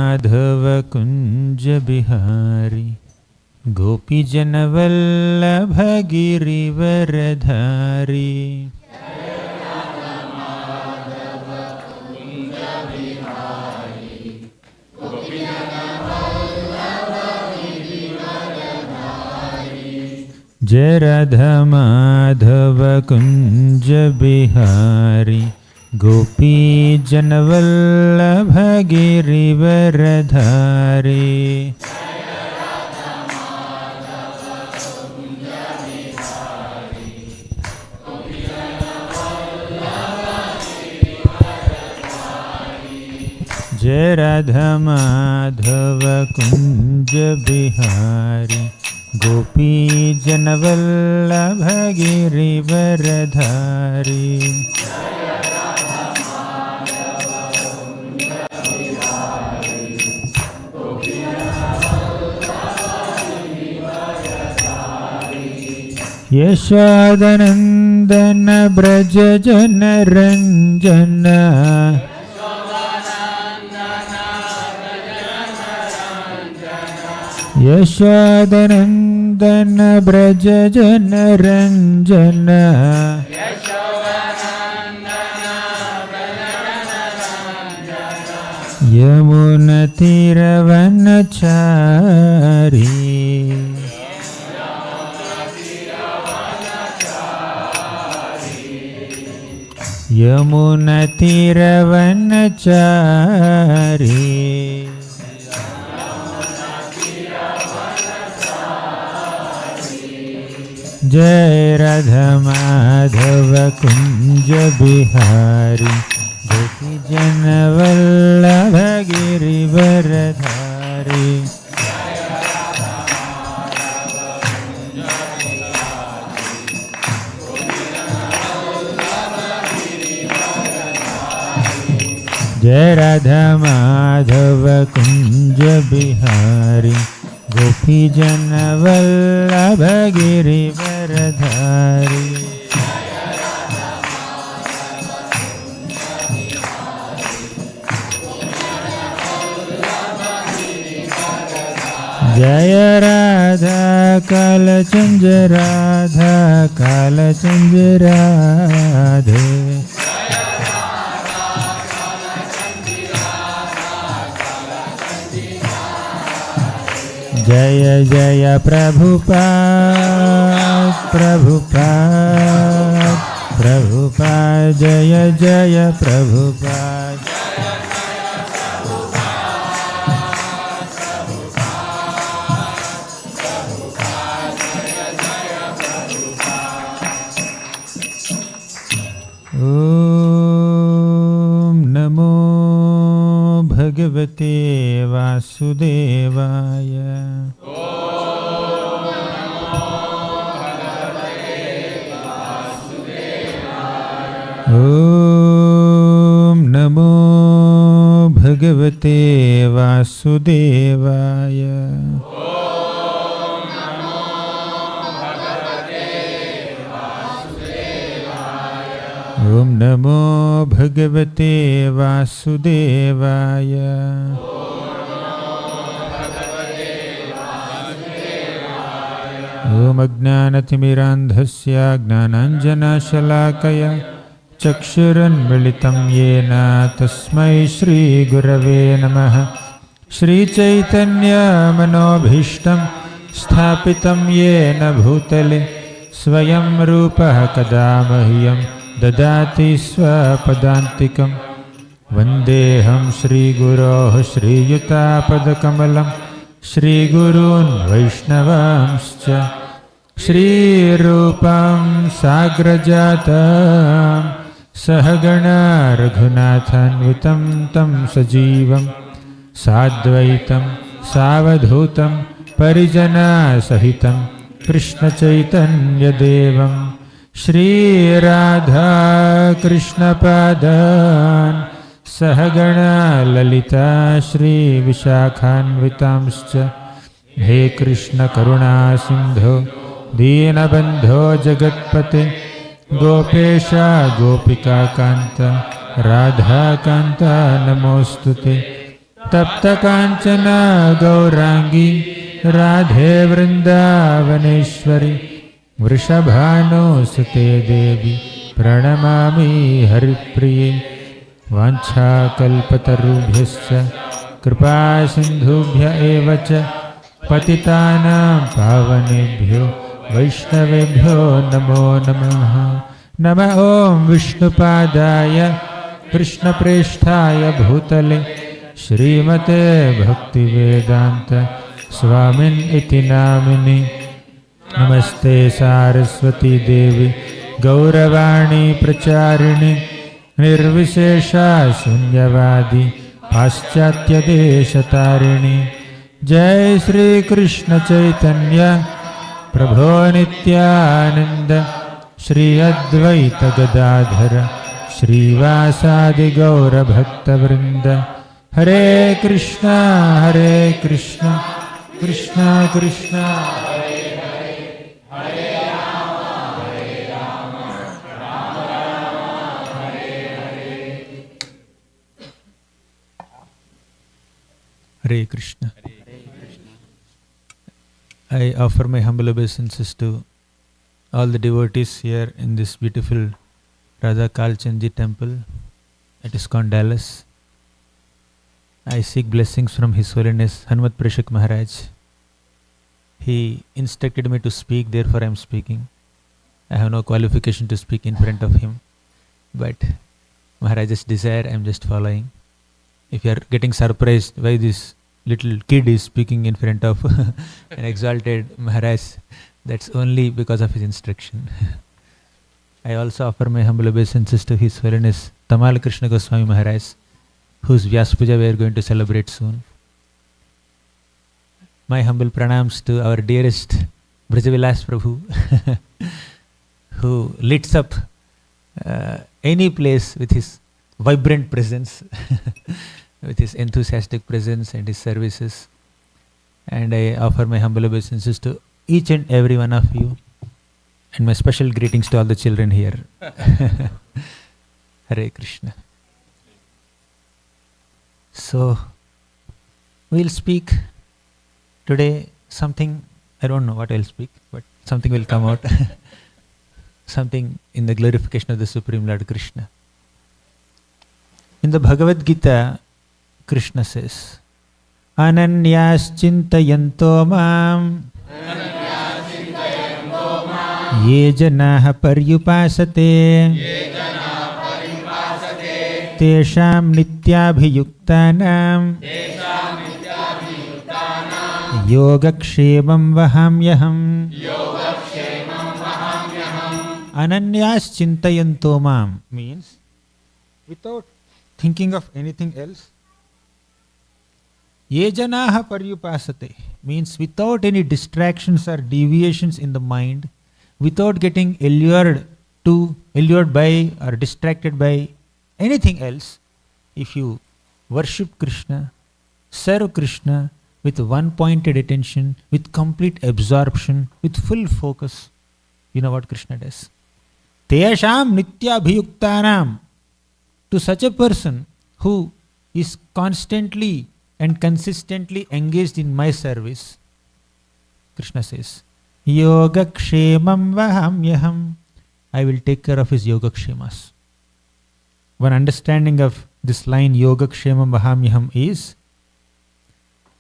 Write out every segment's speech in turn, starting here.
माधव कुंज बिहारी गोपीजन वल्लभ गिरिवरधारी। जय राधा माधव कुंज बिहारी गोपी जन वल्लभ गिरिवरधारी। जय राधा माधव कुंज बिहारी गोपी जन वल्लभ गिरिवरधारी। यशोदनंदन ब्रज जन रंजन यशोदनंदन ब्रज जन रंजन। यमुना तीरवनचारी यमुना तीरवनचारी। जय राधा माधव कुंज बिहारी गोपी जन वल्लभ गिरिवरधारी। जय राधा माधव कुंज बिहारी गोपी जन वल्लभ गिरिवरधारी। जय राधा कालचंद राधा कालचंद राधे। जय जय प्रभुपाद प्रभुपाद प्रभुपाद जय जय प्रभुपाद। ओम नमो भगवते वासुदेवाय। ओम नमो भगवते वासुदेवाय। ओम नमो भगवते वासुदेवाय। ओम अज्ञानतिमिरान्धस्य ज्ञानाञ्जनशलाकया चक्षुरुन्मीलितं येन तस्मै श्रीगुरवे नमः। श्रीचैतन्यमनोभीष्टं स्थापितं येन भूतले स्वयं रूपः कदा मह्यं ददाति स्वपदान्तिकं। वन्देऽहं श्रीगुरोः श्रीयुतापदकमलं श्रीगुरून् वैष्णवांश्च। श्रीरूपं साग्रजातं सहगणा रघुनाथान्वितं तं सजीवं साद्वैतं सावधूतं परिजनसहितं कृष्णचैतन्यदेवं श्रीराधा कृष्णपादान् सहगणा ललिता श्रीविशाखान्वितांश्च। हे कृष्ण करुणा सिन्धो दीनबन्धो जगत्पते गोपेश गोपिकान्त राधाकान्त नमोऽस्तुते। तप्त कांचन गौरांगी राधे वृंदावनेश्वरी वृषभानुसुते देवी प्रणमामि हरिप्रिये वाञ्छाकल्पतरुभ्यश्च कृपा सिन्धुभ्य एव च पतितानां पावनेभ्यो वैष्णवेभ्यो नमो नमः। नमः ॐ विष्णुपादाय कृष्णप्रेष्ठाय भूतले श्रीमते भक्तिवेदान्त स्वामिन् इति नामिनि। नमस्ते सारस्वती देवी गौरवाणी प्रचारिणि निर्विशेषा शून्यवादी पाश्चात्यदेशतारिणि। जय श्री कृष्ण चैतन्य प्रभो नित्यानंद श्री अद्वैत गदाधर श्रीवासादि गौर भक्तवृंद। हरे कृष्णा कृष्णा कृष्णा हरे हरे हरे राम राम हरे हरे। हरे Krishna. I offer my humble obeisances to all the devotees here in this beautiful Radha Kalchandji temple at ISKCON Dallas. I seek blessings from His Holiness Hanumat Prashik Maharaj. He instructed me to speak, therefore I am speaking. I have no qualification to speak in front of him, but Maharaj's desire I am just following. If you are getting surprised why this little kid is speaking in front of an exalted Maharaj, that's only because of his instruction. I also offer my humble obeisances to His Holiness Tamal Krishna Goswami Maharaj, whose Vyas Puja we are going to celebrate soon. My humble pranams to our dearest Brajavilas Prabhu, who lights up any place with his vibrant presence, with his enthusiastic presence and his services. And I offer my humble obeisances to each and every one of you, and my special greetings to all the children here. Hare Krishna. So, we'll speak today something, I don't know what I'll speak, but something will come out. Something in the glorification of the Supreme Lord Krishna. In the Bhagavad Gita, Krishna says, Ananyas chintayanto mam ye janaha paryupasate tesham nityabhiyuktanam yogakshemam vahamyaham. Ananyas chintayanto mam means without thinking of anything else. Ye janaha paryupasate means without any distractions or deviations in the mind, without getting allured by or distracted by anything else. If you worship Krishna, serve Krishna with one-pointed attention, with complete absorption, with full focus, you know what Krishna does? Tesham nityabhiyuktanam. To such a person who is constantly and consistently engaged in my service, Krishna says, Yogakshemam vahamyaham. I will take care of his yogakshemas. One understanding of this line, Yogakshemam vahamyaham, is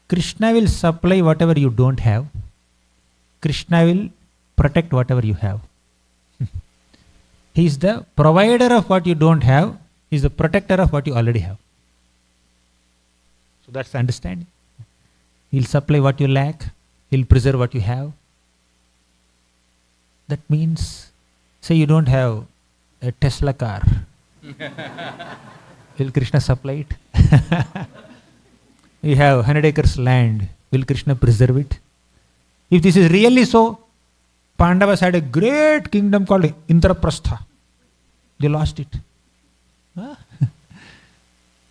Krishna will supply whatever you don't have. Krishna will protect whatever you have. He is the provider of what you don't have. He is the protector of what you already have. So that's the understanding. He will supply what you lack. He will preserve what you have. That means, say you don't have a Tesla car. Will Krishna supply it? You have 100 acres land. Will Krishna preserve it? If this is really so, Pandavas had a great kingdom called Indraprastha. They lost it.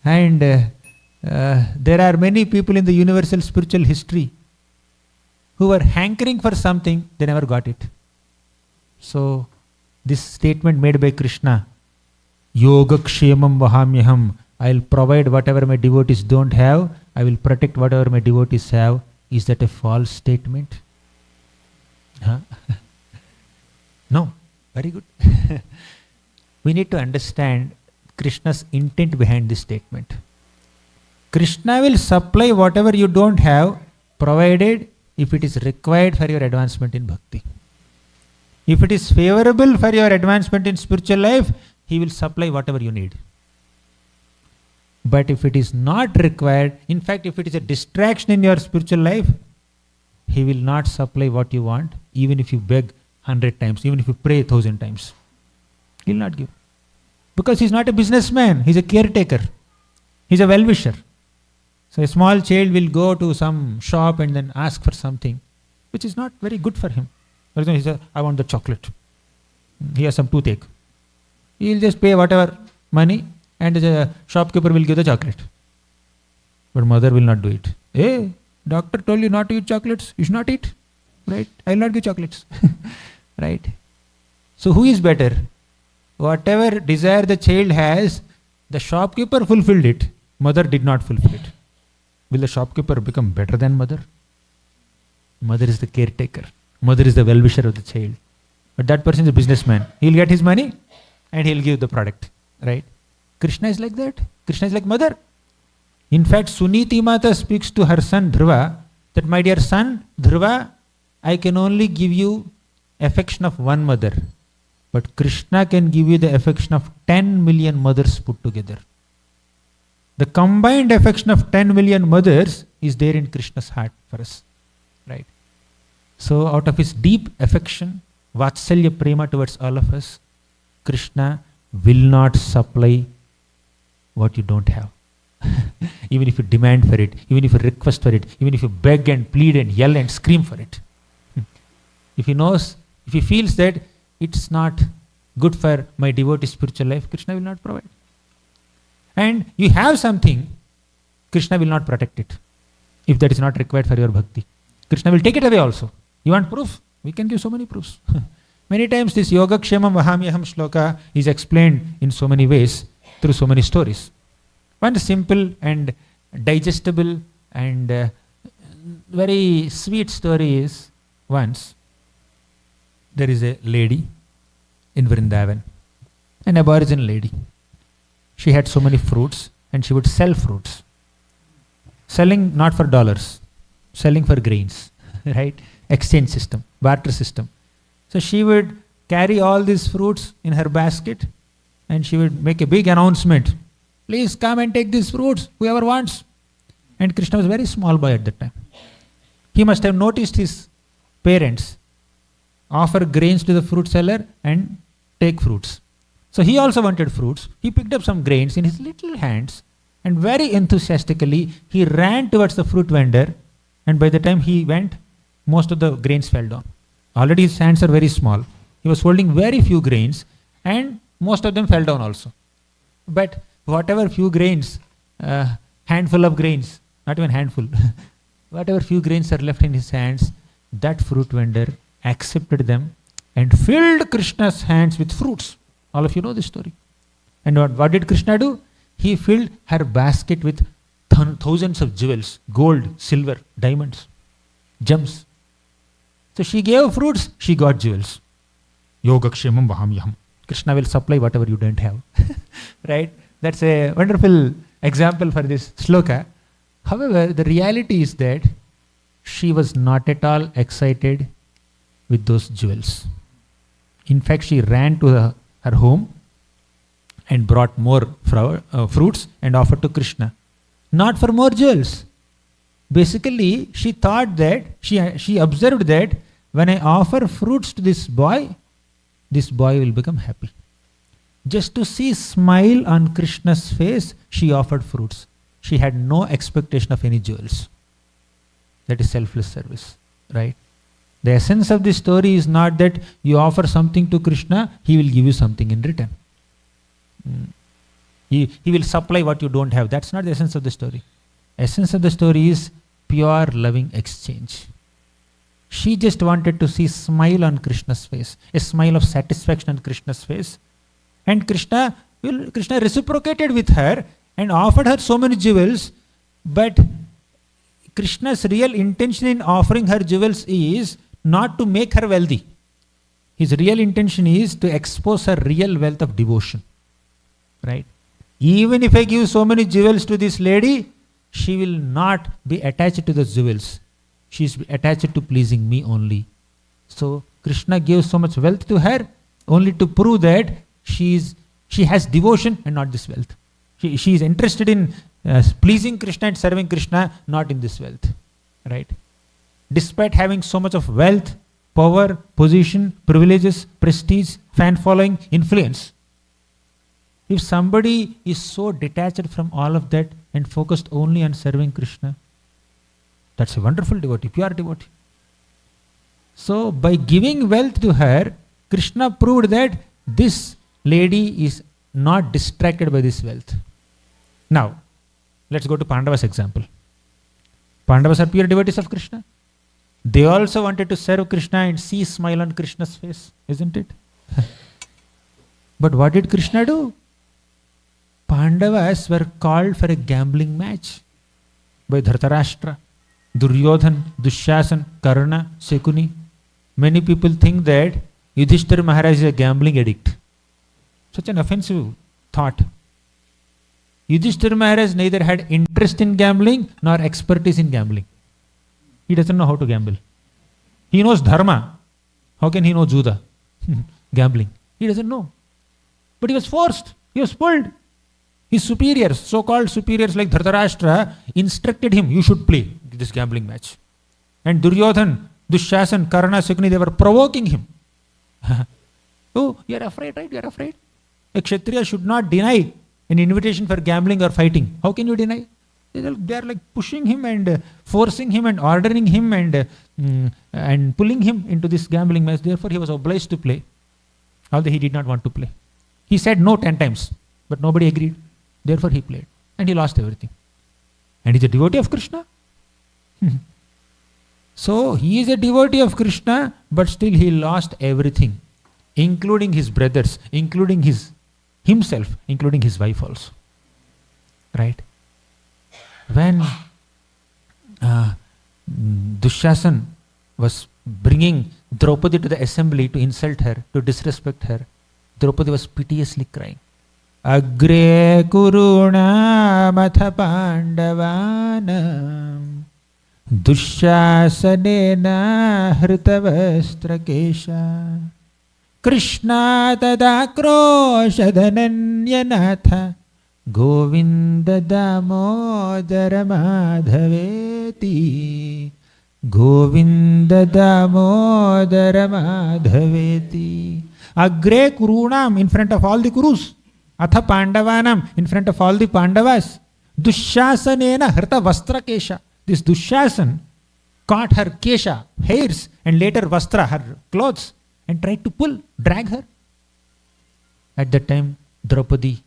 And there are many people in the universal spiritual history who were hankering for something, they never got it. So, this statement made by Krishna, Yogakshemam vahamyaham, I'll provide whatever my devotees don't have, I will protect whatever my devotees have. Is that a false statement? Huh? No. Very good. We need to understand Krishna's intent behind this statement. Krishna will supply whatever you don't have, provided if it is required for your advancement in bhakti. If it is favorable for your advancement in spiritual life, he will supply whatever you need. But if it is not required, in fact, if it is a distraction in your spiritual life, he will not supply what you want, even if you beg 100 times, even if you pray 1,000 times. He will not give. Because he is not a businessman, he is a caretaker. He is a well-wisher. So a small child will go to some shop and then ask for something, which is not very good for him. For example, he says, I want the chocolate. He has some toothache. He will just pay whatever money and the shopkeeper will give the chocolate. But mother will not do it. Hey, doctor told you not to eat chocolates. You should not eat. Right? I will not give chocolates. Right? So who is better? Whatever desire the child has, the shopkeeper fulfilled it. Mother did not fulfill it. Will the shopkeeper become better than mother? Mother is the caretaker. Mother is the well-wisher of the child. But that person is a businessman. He will get his money and he will give the product. Right? Krishna is like that. Krishna is like mother. In fact, Suniti Mata speaks to her son Dhruva that, my dear son Dhruva, I can only give you affection of one mother. But Krishna can give you the affection of 10 million mothers put together. The combined affection of 10 million mothers is there in Krishna's heart for us. Right? So out of his deep affection, Vatsalya Prema towards all of us, Krishna will not supply what you don't have. Even if you demand for it, even if you request for it, even if you beg and plead and yell and scream for it. If he feels that it's not good for my devotee spiritual life, Krishna will not provide. And you have something, Krishna will not protect it. If that is not required for your bhakti, Krishna will take it away also. You want proof? We can give so many proofs. Many times this Yogakshemam Vahamyaham shloka is explained in so many ways through so many stories. One simple and digestible and very sweet story is, once there is a lady in Vrindavan, an aboriginal lady. She had so many fruits and she would sell fruits. Selling not for dollars, selling for grains, right? Exchange system, barter system. So she would carry all these fruits in her basket and she would make a big announcement. Please come and take these fruits, whoever wants. And Krishna was a very small boy at that time. He must have noticed his parents offer grains to the fruit seller and take fruits. So he also wanted fruits. He picked up some grains in his little hands and very enthusiastically he ran towards the fruit vendor, and by the time he went, most of the grains fell down. Already his hands are very small. He was holding very few grains and most of them fell down also. But whatever few grains, handful of grains, not even handful, whatever few grains are left in his hands, that fruit vendor accepted them and filled Krishna's hands with fruits. All of you know this story. And what did Krishna do? He filled her basket with thousands of jewels, gold, silver, diamonds, gems. So she gave fruits, she got jewels. Yogakshemam Vahamyaham. Krishna will supply whatever you don't have. Right? That's a wonderful example for this shloka. However, the reality is that she was not at all excited with those jewels. In fact, she ran to her home and brought more fruits and offered to Krishna. Not for more jewels. Basically, she thought that, she observed that when I offer fruits to this boy will become happy. Just to see smile on Krishna's face, she offered fruits. She had no expectation of any jewels. That is selfless service, right? The essence of this story is not that you offer something to Krishna, he will give you something in return. He will supply what you don't have. That's not the essence of the story. Essence of the story is pure loving exchange. She just wanted to see smile on Krishna's face, a smile of satisfaction on Krishna's face. And Krishna reciprocated with her and offered her so many jewels, but Krishna's real intention in offering her jewels is not to make her wealthy. His real intention is to expose her real wealth of devotion. Right? Even if I give so many jewels to this lady, she will not be attached to the jewels. She is attached to pleasing me only. So Krishna gave so much wealth to her only to prove that she has devotion and not this wealth. She is interested in pleasing Krishna and serving Krishna, not in this wealth. Right? Despite having so much of wealth, power, position, privileges, prestige, fan following, influence, if somebody is so detached from all of that and focused only on serving Krishna, that's a wonderful devotee, pure devotee. So by giving wealth to her, Krishna proved that this lady is not distracted by this wealth. Now, let's go to Pandava's example. Pandavas are pure devotees of Krishna. They also wanted to serve Krishna and see a smile on Krishna's face, isn't it? But what did Krishna do? Pandavas were called for a gambling match by Dhritarashtra, Duryodhan, Dushyasan, Karna, Shakuni. Many people think that Yudhishthira Maharaj is a gambling addict. Such an offensive thought. Yudhishthira Maharaj neither had interest in gambling nor expertise in gambling. He doesn't know how to gamble. He knows dharma. How can he know Juda? Gambling. He doesn't know. But he was forced. He was pulled. His superiors, so-called superiors like Dhritarashtra, instructed him, you should play this gambling match. And Duryodhan, Dushyasan, Karna, Shakuni, they were provoking him. Oh, you are afraid, right? You are afraid. A Kshatriya should not deny an invitation for gambling or fighting. How can you deny? They are like pushing him and forcing him and ordering him and pulling him into this gambling match. Therefore, he was obliged to play, although he did not want to play. He said no 10 times, but nobody agreed. Therefore, he played and he lost everything. And he's a devotee of Krishna. So, he is a devotee of Krishna, but still he lost everything, including his brothers, including himself, including his wife also. Right? When Dushyasan was bringing Draupadi to the assembly to insult her, to disrespect her, Draupadi was piteously crying. Agre kuruna matha pandavanam Dushyasanena hritavastra kesha Krishna tadakroshadananyanatha Govinda damodara madhaveti Govinda damodara madhaveti. Agre kurunam, in front of all the kurus. Atha pandavanam, in front of all the pandavas. Dushyasanena hrita vastra kesha. This Dushyasan caught her kesha, hairs, and later vastra, her clothes, and tried to drag her. At that time, Draupadi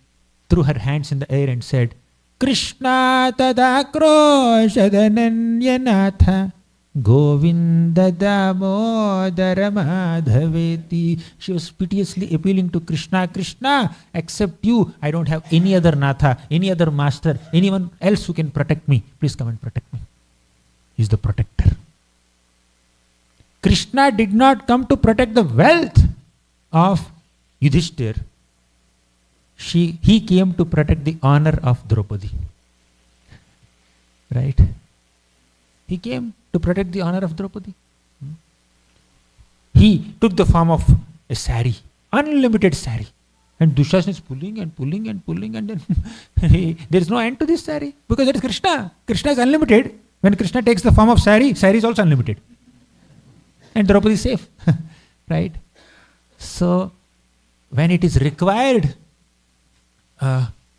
threw her hands in the air and said, Krishna tadakroshadananyanatha Govinda damodara madhaveti. She was piteously appealing to Krishna. Krishna, except you, I don't have any other Natha, any other master, anyone else who can protect me. Please come and protect me. He is the protector. Krishna did not come to protect the wealth of Yudhishthir. He came to protect the honor of Draupadi. Right? He came to protect the honor of Draupadi. He took the form of a sari, unlimited sari. And Dushyasan is pulling and pulling and pulling, and then there is no end to this sari because it is Krishna. Krishna is unlimited. When Krishna takes the form of sari, sari is also unlimited. And Draupadi is safe. Right? So, when it is required,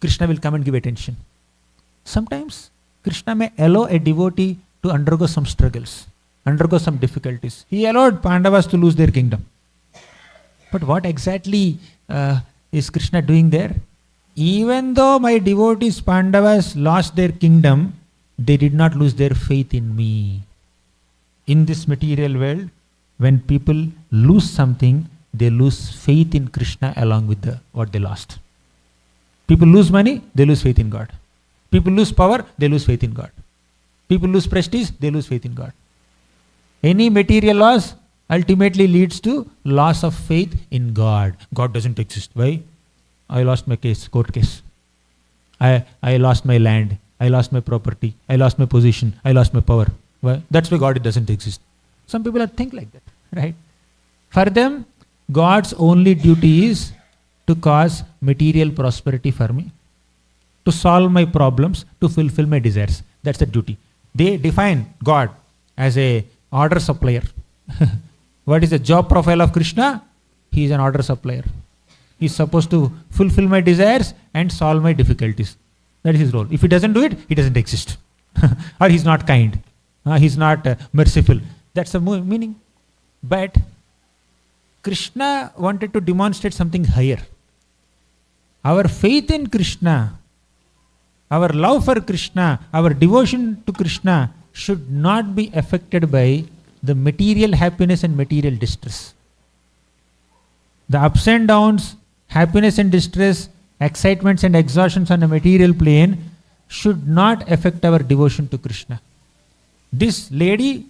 Krishna will come and give attention. Sometimes Krishna may allow a devotee to undergo some struggles, undergo some difficulties. He allowed Pandavas to lose their kingdom. But what exactly is Krishna doing there? Even though my devotees Pandavas lost their kingdom, they did not lose their faith in me. In this material world, when people lose something, they lose faith in Krishna along with what they lost. People lose money, they lose faith in God. People lose power, they lose faith in God. People lose prestige, they lose faith in God. Any material loss ultimately leads to loss of faith in God. God doesn't exist. Why? I lost my court case. I lost my land. I lost my property. I lost my position. I lost my power. Why? That's why God doesn't exist. Some people think like that, right? For them, God's only duty is to cause material prosperity for me, to solve my problems, to fulfill my desires. That's the duty. They define God as a order supplier. What is the job profile of Krishna? He is an order supplier. He is supposed to fulfill my desires and solve my difficulties. That is his role. If he doesn't do it, he doesn't exist. Or he's not kind. He's not merciful. That's the meaning. But Krishna wanted to demonstrate something higher. Our faith in Krishna, our love for Krishna, our devotion to Krishna should not be affected by the material happiness and material distress. The ups and downs, happiness and distress, excitements and exhaustions on a material plane should not affect our devotion to Krishna. This lady,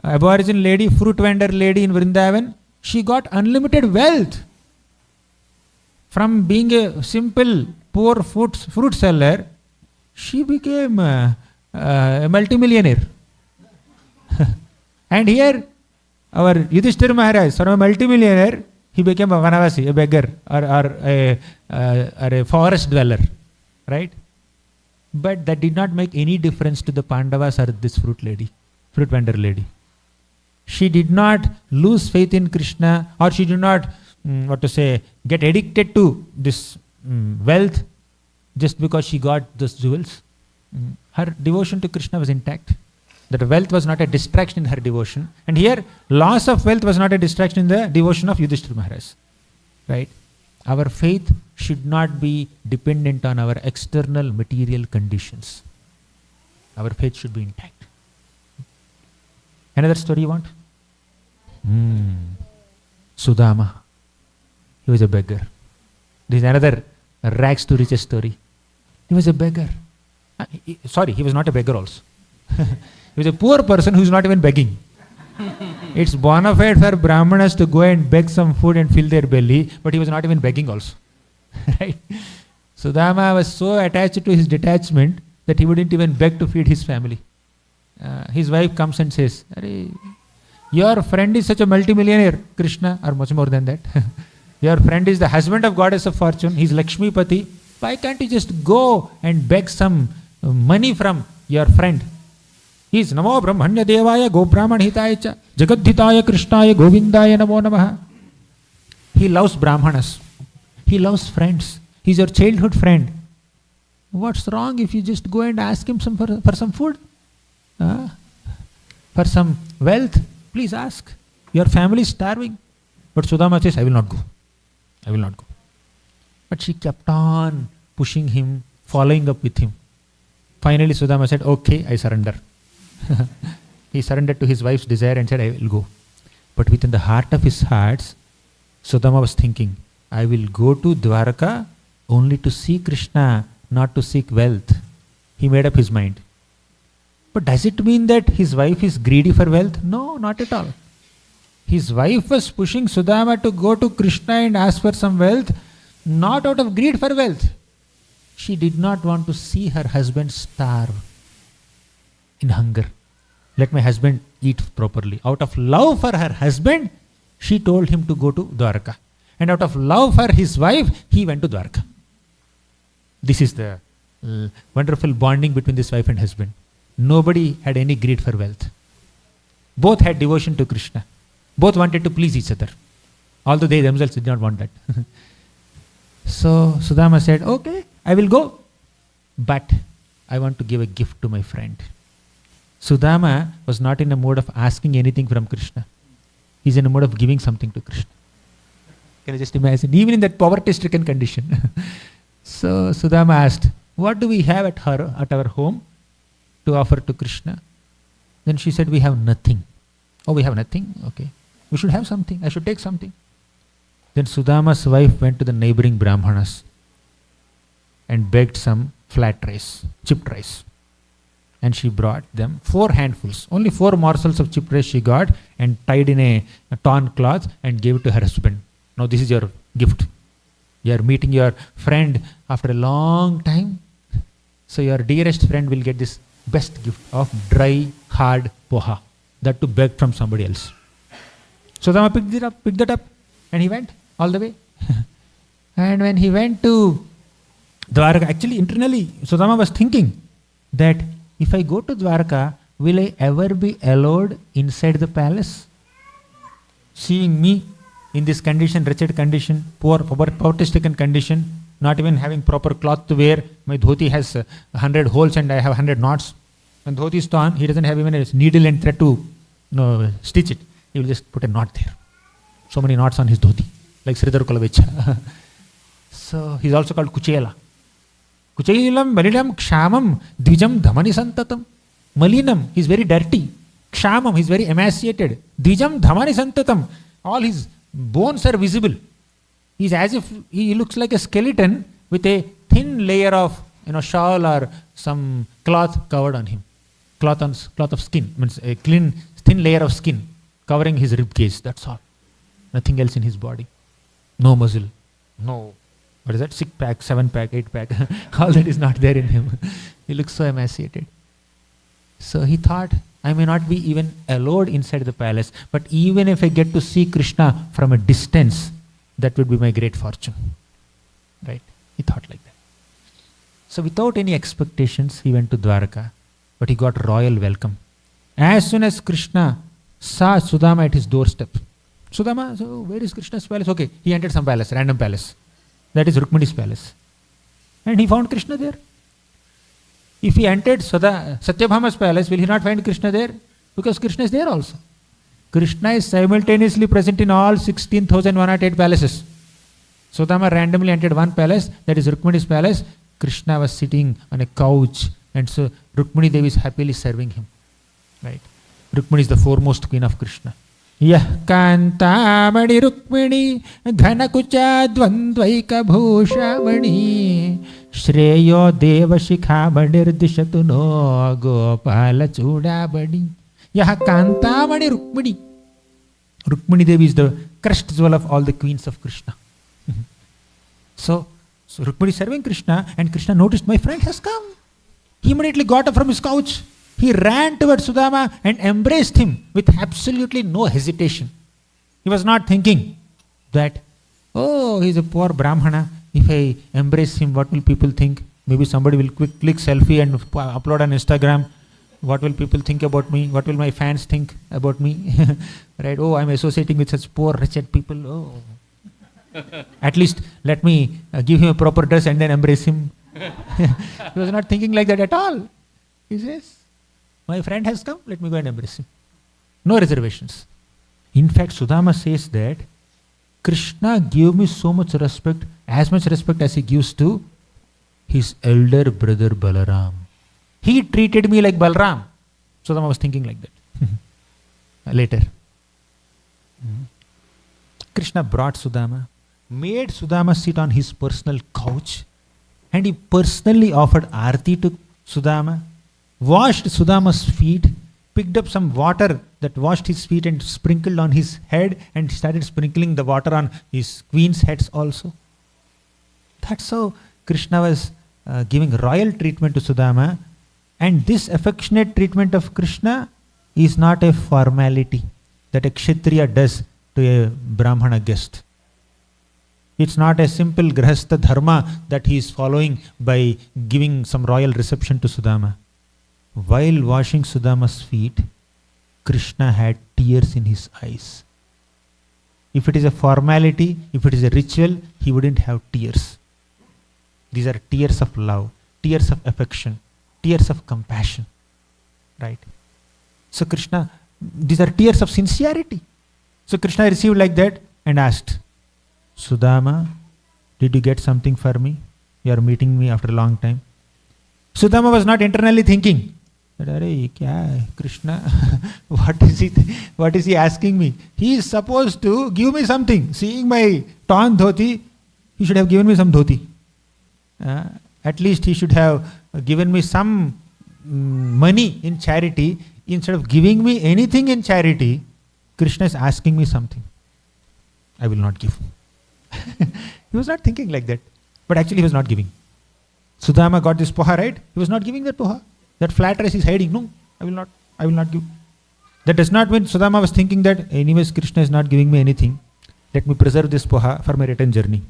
Aborigine lady, fruit vendor lady in Vrindavan, she got unlimited wealth. From being a simple, poor fruit seller, she became a multimillionaire. And here, our Yudhishthira Maharaj, from a multimillionaire, he became a Vanavasi, a beggar, or a forest dweller, right? But that did not make any difference to the Pandavas or this fruit vendor lady. She did not lose faith in Krishna, or she did not, get addicted to this wealth just because she got those jewels. Her devotion to Krishna was intact. That wealth was not a distraction in her devotion. And here, loss of wealth was not a distraction in the devotion of Yudhishthira Maharaj. Right? Our faith should not be dependent on our external material conditions. Our faith should be intact. Another story you want? Sudama. He was a beggar. This is another rags to riches story. He was a beggar. He was not a beggar also. He was a poor person who is not even begging. It's bona fide for Brahmanas to go and beg some food and fill their belly, but he was not even begging also. Right? Sudama was so attached to his detachment that he wouldn't even beg to feed his family. His wife comes and says, your friend is such a multimillionaire, Krishna, or much more than that. Your friend is the husband of goddess of fortune. He's Lakshmi Pati. Why can't you just go and beg some money from your friend? He's Namo Brahmanya Devaya Go Brahman Hitaya Cha Jagadhitaya Krishnaya Govindaya Namo Namaha. He loves Brahmanas. He loves friends. He's your childhood friend. What's wrong if you just go and ask him for some food? For some wealth? Please ask. Your family is starving. But Sudama says, I will not go. I will not go. But she kept on pushing him, following up with him. Finally Sudama said, okay, I surrender. He surrendered to his wife's desire and said, I will go. But within the heart of his hearts, Sudama was thinking, I will go to Dwarka only to see Krishna, not to seek wealth. He made up his mind. But does it mean that his wife is greedy for wealth? No, not at all. His wife was pushing Sudama to go to Krishna and ask for some wealth, not out of greed for wealth. She did not want to see her husband starve in hunger. Let my husband eat properly. Out of love for her husband, she told him to go to Dwarka. And out of love for his wife, he went to Dwarka. This is the wonderful bonding between this wife and husband. Nobody had any greed for wealth. Both had devotion to Krishna. Both wanted to please each other. Although they themselves did not want that. So Sudama said, okay, I will go. But I want to give a gift to my friend. Sudama was not in a mode of asking anything from Krishna. He's in a mode of giving something to Krishna. Can you just imagine? Even in that poverty-stricken condition. So Sudama asked, what do we have at our home to offer to Krishna? Then she said, we have nothing. Oh, we have nothing? Okay. We should have something. I should take something. Then Sudama's wife went to the neighboring Brahmanas and begged some flat rice, chipped rice. And she brought them 4 handfuls. Only 4 morsels of chipress she got and tied in a torn cloth and gave it to her husband. Now this is your gift. You are meeting your friend after a long time. So your dearest friend will get this best gift of dry, hard poha. That to beg from somebody else. Sudama picked that up, and he went all the way. And when he went to Dwarka, actually internally, Sudama was thinking that if I go to Dwarka, will I ever be allowed inside the palace? Seeing me in this condition, wretched condition, poor, poverty-stricken condition, not even having proper cloth to wear, my dhoti has 100 holes and I have 100 knots. When dhoti is torn, he doesn't have even a needle and thread to stitch it. He will just put a knot there. So many knots on his dhoti, like Sridhar Kulavecha. So he's also called Kuchela. Kuchailam malilam kshamam dvijam dhamani santatam. Malinam, he's very dirty. Kshamam, he's very emaciated. Dvijam dhamani santatam. All his bones are visible. He's as if he looks like a skeleton with a thin layer of shawl or some cloth covered on him. Cloth of skin, means a thin layer of skin covering his rib cage. That's all. Nothing else in his body. No muscle. No. What is that? 6-pack, 7-pack, 8-pack. All that is not there in him. He looks so emaciated. So he thought, I may not be even allowed inside the palace, but even if I get to see Krishna from a distance, that would be my great fortune. Right? He thought like that. So without any expectations, he went to Dwarka, but he got royal welcome. As soon as Krishna saw Sudama at his doorstep, Sudama, so where is Krishna's palace? Okay, he entered some palace, random palace. That is Rukmini's palace. And he found Krishna there. If he entered Satyabhama's palace, will he not find Krishna there? Because Krishna is there also. Krishna is simultaneously present in all 16,108 palaces. Sudama randomly entered one palace, that is Rukmini's palace. Krishna was sitting on a couch, and so Rukmini Devi is happily serving him. Right? Rukmini is the foremost queen of Krishna. Yah kantamani Rukmini dhanakucha dvandvaika bhushamani shreyo devashikhamanir dishatu no gopala chudabadi. Yah kantamani Rukmini. Rukmini Devi is the crushed jewel of all the queens of Krishna. So Rukmini is serving Krishna, and Krishna noticed, my friend has come. He immediately got up from his couch. He ran towards Sudama and embraced him with absolutely no hesitation. He was not thinking that, oh, he's a poor Brahmana. If I embrace him, what will people think? Maybe somebody will click selfie and upload on Instagram. What will people think about me? What will my fans think about me? Right? Oh, I'm associating with such poor, wretched people. Oh. At least let me give him a proper dress and then embrace him. He was not thinking like that at all. He says, my friend has come, let me go and embrace him. No reservations. In fact, Sudama says that Krishna gave me so much respect as he gives to his elder brother Balaram. He treated me like Balaram. Sudama was thinking like that. Later. Krishna brought Sudama, made Sudama sit on his personal couch, and he personally offered Aarti to Sudama, washed Sudama's feet, picked up some water that washed his feet and sprinkled on his head, and started sprinkling the water on his queen's heads also. That's how Krishna was giving royal treatment to Sudama. And this affectionate treatment of Krishna is not a formality that a Kshatriya does to a Brahmana guest. It's not a simple grahastha dharma that he is following by giving some royal reception to Sudama. While washing Sudama's feet, Krishna had tears in his eyes. If it is a formality, if it is a ritual, he wouldn't have tears. These are tears of love, tears of affection, tears of compassion. Right? So Krishna, these are tears of sincerity. So Krishna received like that and asked, Sudama, did you get something for me? You are meeting me after a long time. Sudama was not internally thinking, Krishna, what is he asking me? He is supposed to give me something. Seeing my torn dhoti, he should have given me some dhoti. At least he should have given me some money in charity, instead of giving me anything in charity, Krishna is asking me something. I will not give. He was not thinking like that. But actually he was not giving. Sudama got this poha, right? He was not giving that poha. That flat rice is hiding. No, I will not give. That does not mean Sudama was thinking that anyways Krishna is not giving me anything. Let me preserve this poha for my return journey.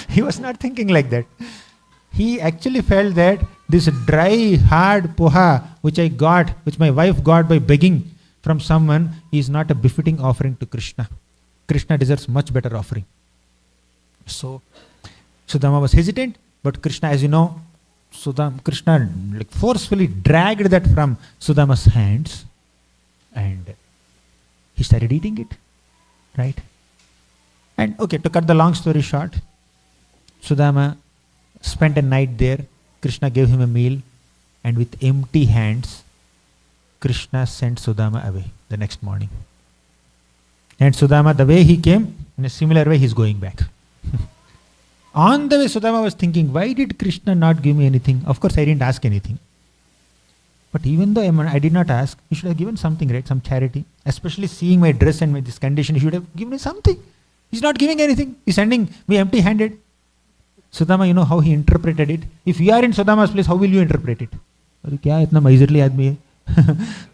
He was not thinking like that. He actually felt that this dry, hard poha which my wife got by begging from someone, is not a befitting offering to Krishna. Krishna deserves much better offering. So Sudama was hesitant, but Krishna, as you know, Krishna forcefully dragged that from Sudama's hands and he started eating it. Right? And okay, to cut the long story short, Sudama spent a night there. Krishna gave him a meal, and with empty hands, Krishna sent Sudama away the next morning. And Sudama, the way he came, in a similar way, he's going back. On the way, Sudama was thinking, why did Krishna not give me anything? Of course, I didn't ask anything. But even though I did not ask, he should have given something, right? Some charity. Especially seeing my dress and this condition, he should have given me something. He's not giving anything. He's sending me empty-handed. Sudama, you know how he interpreted it? If you are in Sudama's place, how will you interpret it? Kya itna miserly aadmi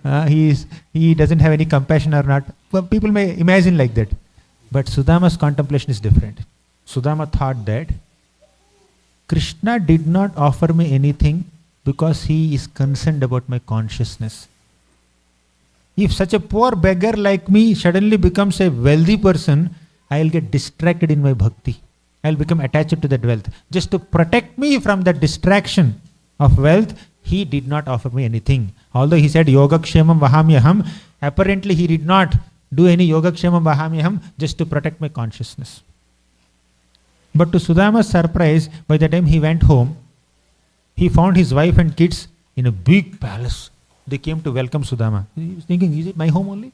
hai? He doesn't have any compassion or not. Well, people may imagine like that. But Sudama's contemplation is different. Sudama thought that Krishna did not offer me anything because he is concerned about my consciousness. If such a poor beggar like me suddenly becomes a wealthy person, I will get distracted in my bhakti. I will become attached to that wealth. Just to protect me from that distraction of wealth, he did not offer me anything. Although he said Yogakshemam Vahamyaham, apparently he did not do any Yogakshemam Vahamyaham just to protect my consciousness. But to Sudama's surprise, by the time he went home, he found his wife and kids in a big palace. They came to welcome Sudama. He was thinking, is it my home only?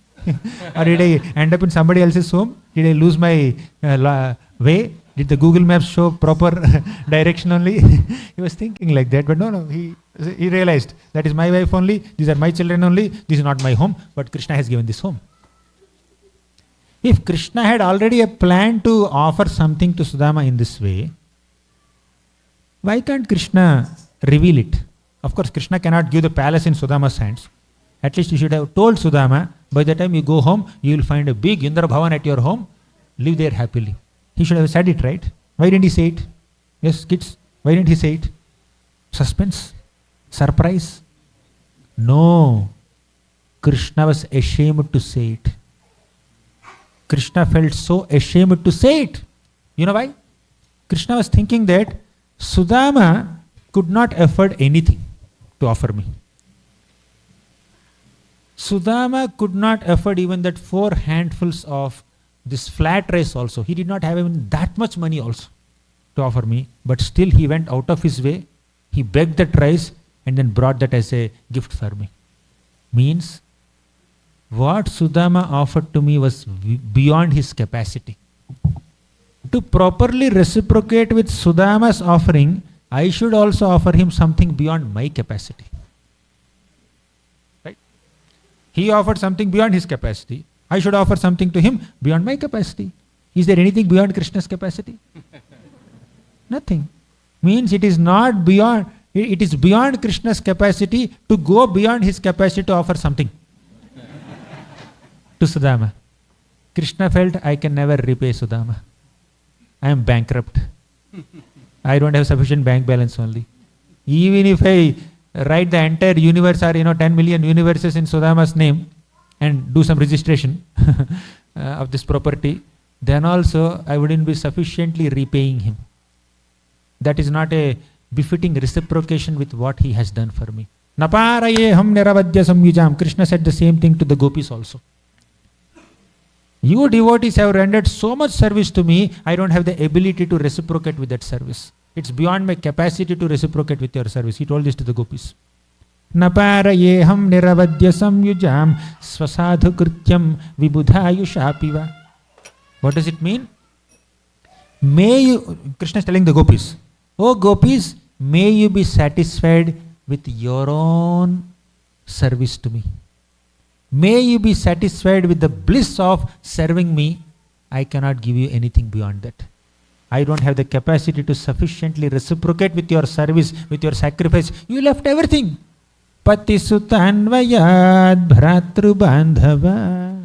Or did I end up in somebody else's home? Did I lose my way? Did the Google Maps show proper direction only? He was thinking like that, but no, he realized that is my wife only, these are my children only, this is not my home, but Krishna has given this home. If Krishna had already a plan to offer something to Sudama in this way, why can't Krishna reveal it? Of course, Krishna cannot give the palace in Sudama's hands. At least you should have told Sudama, by the time you go home, you will find a big Indra Bhavan at your home, live there happily. He should have said it, right? Why didn't he say it? Yes, kids, why didn't he say it? Suspense? Surprise? No. Krishna was ashamed to say it. Krishna felt so ashamed to say it. You know why? Krishna was thinking that Sudama could not afford anything to offer me. Sudama could not afford even that 4 handfuls of this flat rice also. He did not have even that much money also to offer me. But still he went out of his way. He begged that rice and then brought that as a gift for me. Means what Sudama offered to me was beyond his capacity. To properly reciprocate with Sudama's offering, I should also offer him something beyond my capacity. Right? He offered something beyond his capacity. I should offer something to him beyond my capacity. Is there anything beyond Krishna's capacity? Nothing. Means it is not beyond, it is beyond Krishna's capacity to go beyond his capacity to offer something to Sudama. Krishna felt, I can never repay Sudama. I am bankrupt. I don't have sufficient bank balance only. Even if I write the entire universe or 10 million universes in Sudama's name and do some registration of this property, then also I wouldn't be sufficiently repaying him. That is not a befitting reciprocation with what he has done for me. Naparayeham niravadya samyujam. Krishna said the same thing to the gopis also. You devotees have rendered so much service to me, I don't have the ability to reciprocate with that service. It's beyond my capacity to reciprocate with your service. He told this to the gopis. Naparayeham niravadya samyujam swasadhu krityam vibudhayushapiva. What does it mean? May you, Krishna is telling the gopis, oh gopis, may you be satisfied with your own service to me. May you be satisfied with the bliss of serving me. I cannot give you anything beyond that. I don't have the capacity to sufficiently reciprocate with your service, with your sacrifice. You left everything. Pati sutanvayad bhratru bandhava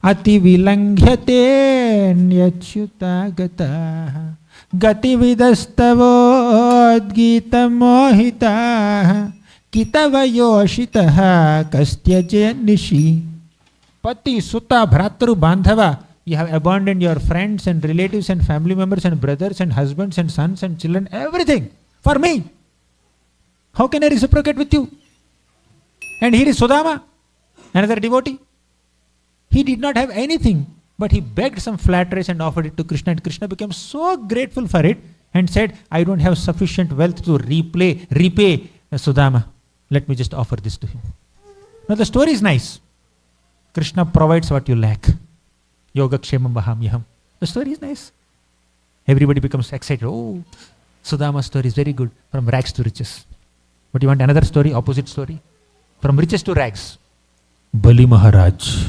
ati vilanghyate nyachyuta gata gati vidastavod gita mohita kitavayoshitaha kastyaje nishi. Pati sutta bhratru bandhava. You have abandoned your friends and relatives and family members and brothers and husbands and sons and children, everything for me. How can I reciprocate with you? And here is Sudama, another devotee. He did not have anything, but he begged some flat rice and offered it to Krishna, and Krishna became so grateful for it and said, I don't have sufficient wealth to repay Sudama. Let me just offer this to him. Now the story is nice. Krishna provides what you lack. Yoga Kshemam Vahamyaham. The story is nice. Everybody becomes excited. Oh, Sudama's story is very good. From rags to riches. But you want another story, opposite story? From riches to rags. Bali Maharaj.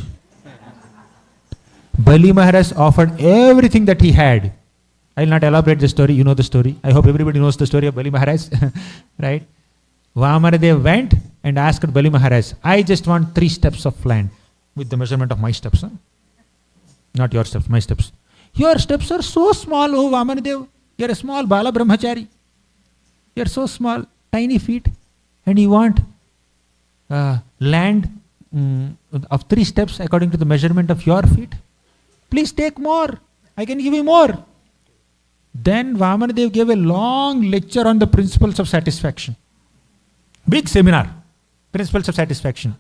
Bali Maharaj offered everything that he had. I will not elaborate the story. You know the story. I hope everybody knows the story of Bali Maharaj. Right? Vamanadev went and asked Bali Maharaj, I just want 3 steps of land with the measurement of my steps. Huh? Not your steps, my steps. Your steps are so small, oh Vamanadev. You are a small Bala Brahmachari. You are so small, tiny feet. And you want land of 3 steps according to the measurement of your feet. Please take more. I can give you more. Then Vamanadev gave a long lecture on the principles of satisfaction. Big seminar. Principles of satisfaction.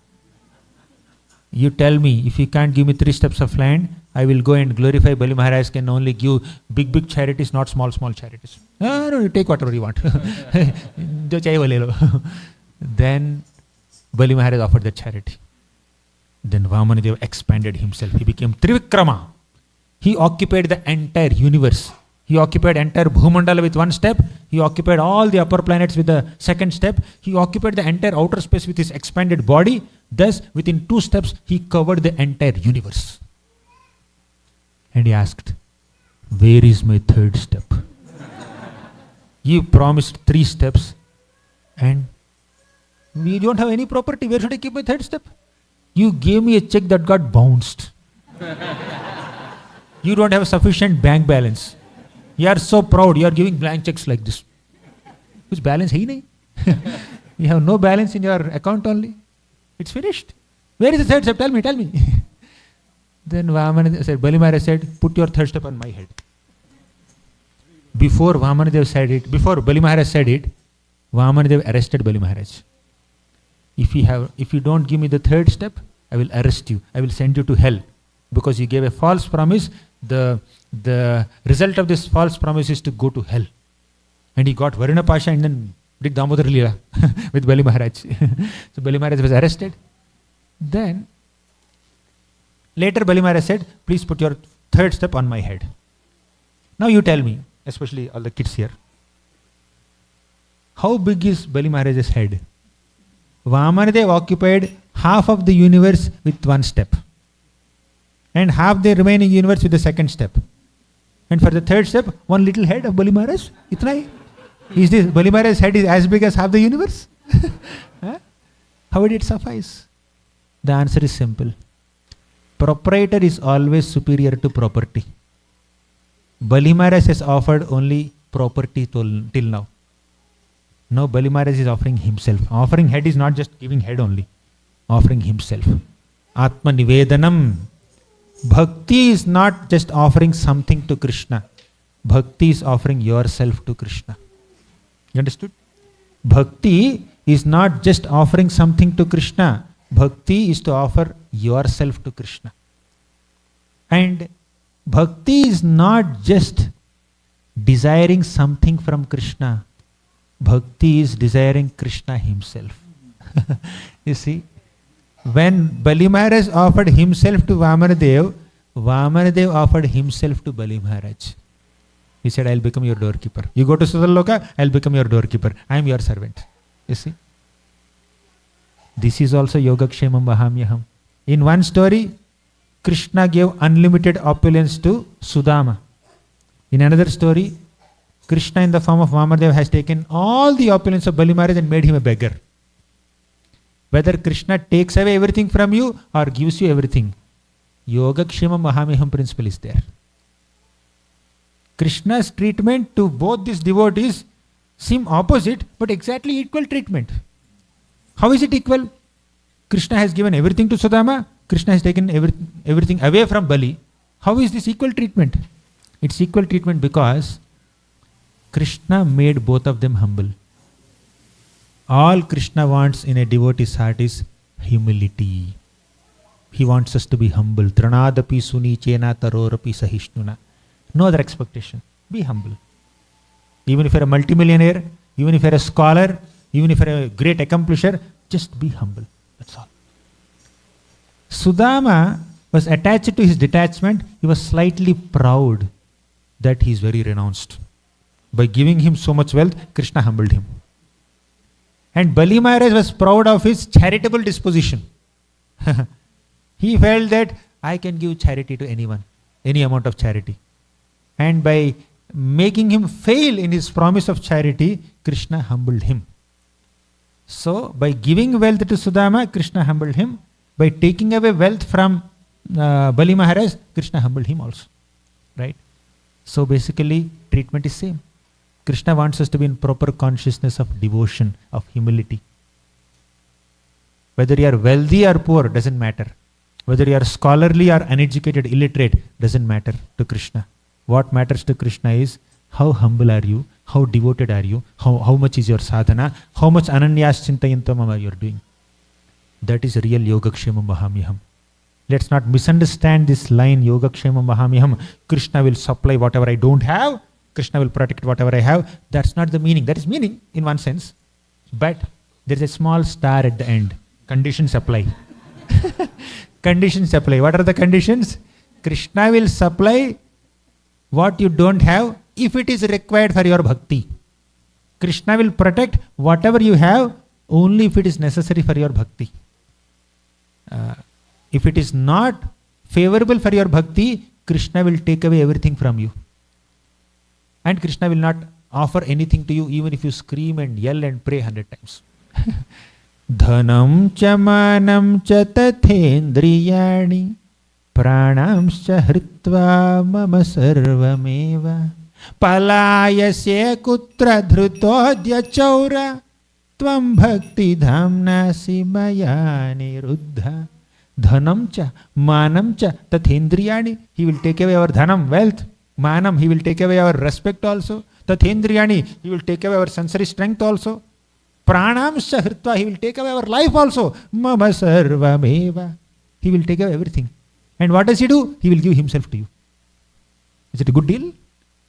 You tell me, if you can't give me 3 steps of land, I will go and glorify Bali Maharaj can only give big charities, not small charities. No, you take whatever you want. Then Bali Maharaj offered the charity. Then Vamanadev expanded himself. He became Trivikrama. He occupied the entire universe. He occupied entire Bhumandala with 1 step. He occupied all the upper planets with the 2nd step. He occupied the entire outer space with his expanded body. Thus, within 2 steps, he covered the entire universe. And he asked, where is my 3rd step? You promised 3 steps and we don't have any property. Where should I keep my 3rd step? You gave me a check that got bounced. You don't have sufficient bank balance. You are so proud. You are giving blank checks like this. Which balance hai nahi? You have no balance in your account only. It's finished. Where is the 3rd step? Tell me. Then Vamanadev said, Bali Maharaj said, put your 3rd step on my head. Before Vamanadev said it, before Bali Maharaj said it, Vamanadev arrested Bali Maharaj. If you don't give me the 3rd step, I will arrest you. I will send you to hell. Because you gave a false promise. The result of this false promise is to go to hell. And he got Varuna Pasha and then did Damodar Leela with Bali Maharaj. So Bali Maharaj was arrested. Then later Bali Maharaj said, please put your 3rd step on my head. Now you tell me, especially all the kids here, how big is Bali Maharaj's head? Vamanadev occupied half of the universe with 1 step. And half the remaining universe with the 2nd step. And for the 3rd step, 1 little head of Bali Maharaj. Itna hi. Is this Bali Maharaj's head is as big as half the universe? Huh? How would it suffice? The answer is simple. Proprietor is always superior to property. Bali Maharaj has offered only property till now. Now Bali Maharaj is offering himself. Offering head is not just giving head only. Offering himself. Atma Nivedanam. Bhakti is not just offering something to Krishna. Bhakti is offering yourself to Krishna. You understood? Bhakti is not just offering something to Krishna. Bhakti is to offer yourself to Krishna. And bhakti is not just desiring something from Krishna. Bhakti is desiring Krishna himself. You see? When Bali Maharaj offered himself to Vamanadev, Vamanadev offered himself to Bali Maharaj. He said, I'll become your doorkeeper. You go to Sudaloka, I'll become your doorkeeper. I am your servant. You see? This is also Yogakshemam Vahamyaham. In one story, Krishna gave unlimited opulence to Sudama. In another story, Krishna in the form of Vamadev has taken all the opulence of Bali Maharaj and made him a beggar. Whether Krishna takes away everything from you or gives you everything, Yogakshemam Vahamyaham principle is there. Krishna's treatment to both these devotees seem opposite, but exactly equal treatment. How is it equal? Krishna has given everything to Sudama, Krishna has taken everything away from Bali. How is this equal treatment? It's equal treatment because Krishna made both of them humble. All Krishna wants in a devotee's heart is humility. He wants us to be humble. Tranadapi sunichena tarorapi sahishnuna. No other expectation. Be humble. Even if you're a multimillionaire, even if you're a scholar, even if you're a great accomplisher, just be humble. That's all. Sudama was attached to his detachment. He was slightly proud that he is very renounced. By giving him so much wealth, Krishna humbled him. And Bali Maharaj was proud of his charitable disposition. He felt that I can give charity to anyone, any amount of charity. And by making him fail in his promise of charity, Krishna humbled him. So, by giving wealth to Sudama, Krishna humbled him. By taking away wealth from Bali Maharaj, Krishna humbled him also. Right? So, basically, treatment is same. Krishna wants us to be in proper consciousness of devotion, of humility. Whether you are wealthy or poor, doesn't matter. Whether you are scholarly or uneducated, illiterate, doesn't matter to Krishna. What matters to Krishna is how humble are you, how devoted are you, how much is your sadhana, how much ananyas chintayantamam you are doing. That is real Yogakshemam Vahamyaham. Let's not misunderstand this line, Yogakshemam Vahamyaham. Krishna will supply whatever I don't have, Krishna will protect whatever I have. That's not the meaning. That is meaning in one sense. But there is a small star at the end. Conditions apply. Conditions apply. What are the conditions? Krishna will supply what you don't have if it is required for your bhakti. Krishna will protect whatever you have only if it is necessary for your bhakti. If it is not favorable for your bhakti, Krishna will take away everything from you. And Krishna will not offer anything to you even if you scream and yell and pray 100 times. Dhanam cha manam cha tathendriyani pranamscha hritva mama sarvameva palayasya kutra dhrutodya chaura tvam bhakti dhamnasi maya niruddha. Dhanam cha manam cha tathendriyani. He will take away our dhanam, wealth. Manam, he will take away our respect also. Tathendriyani, he will take away our sensory strength also. Pranamscha hritva, he will take away our life also. Mama sarvameva, he will take away everything. And what does he do? He will give himself to you. Is it a good deal?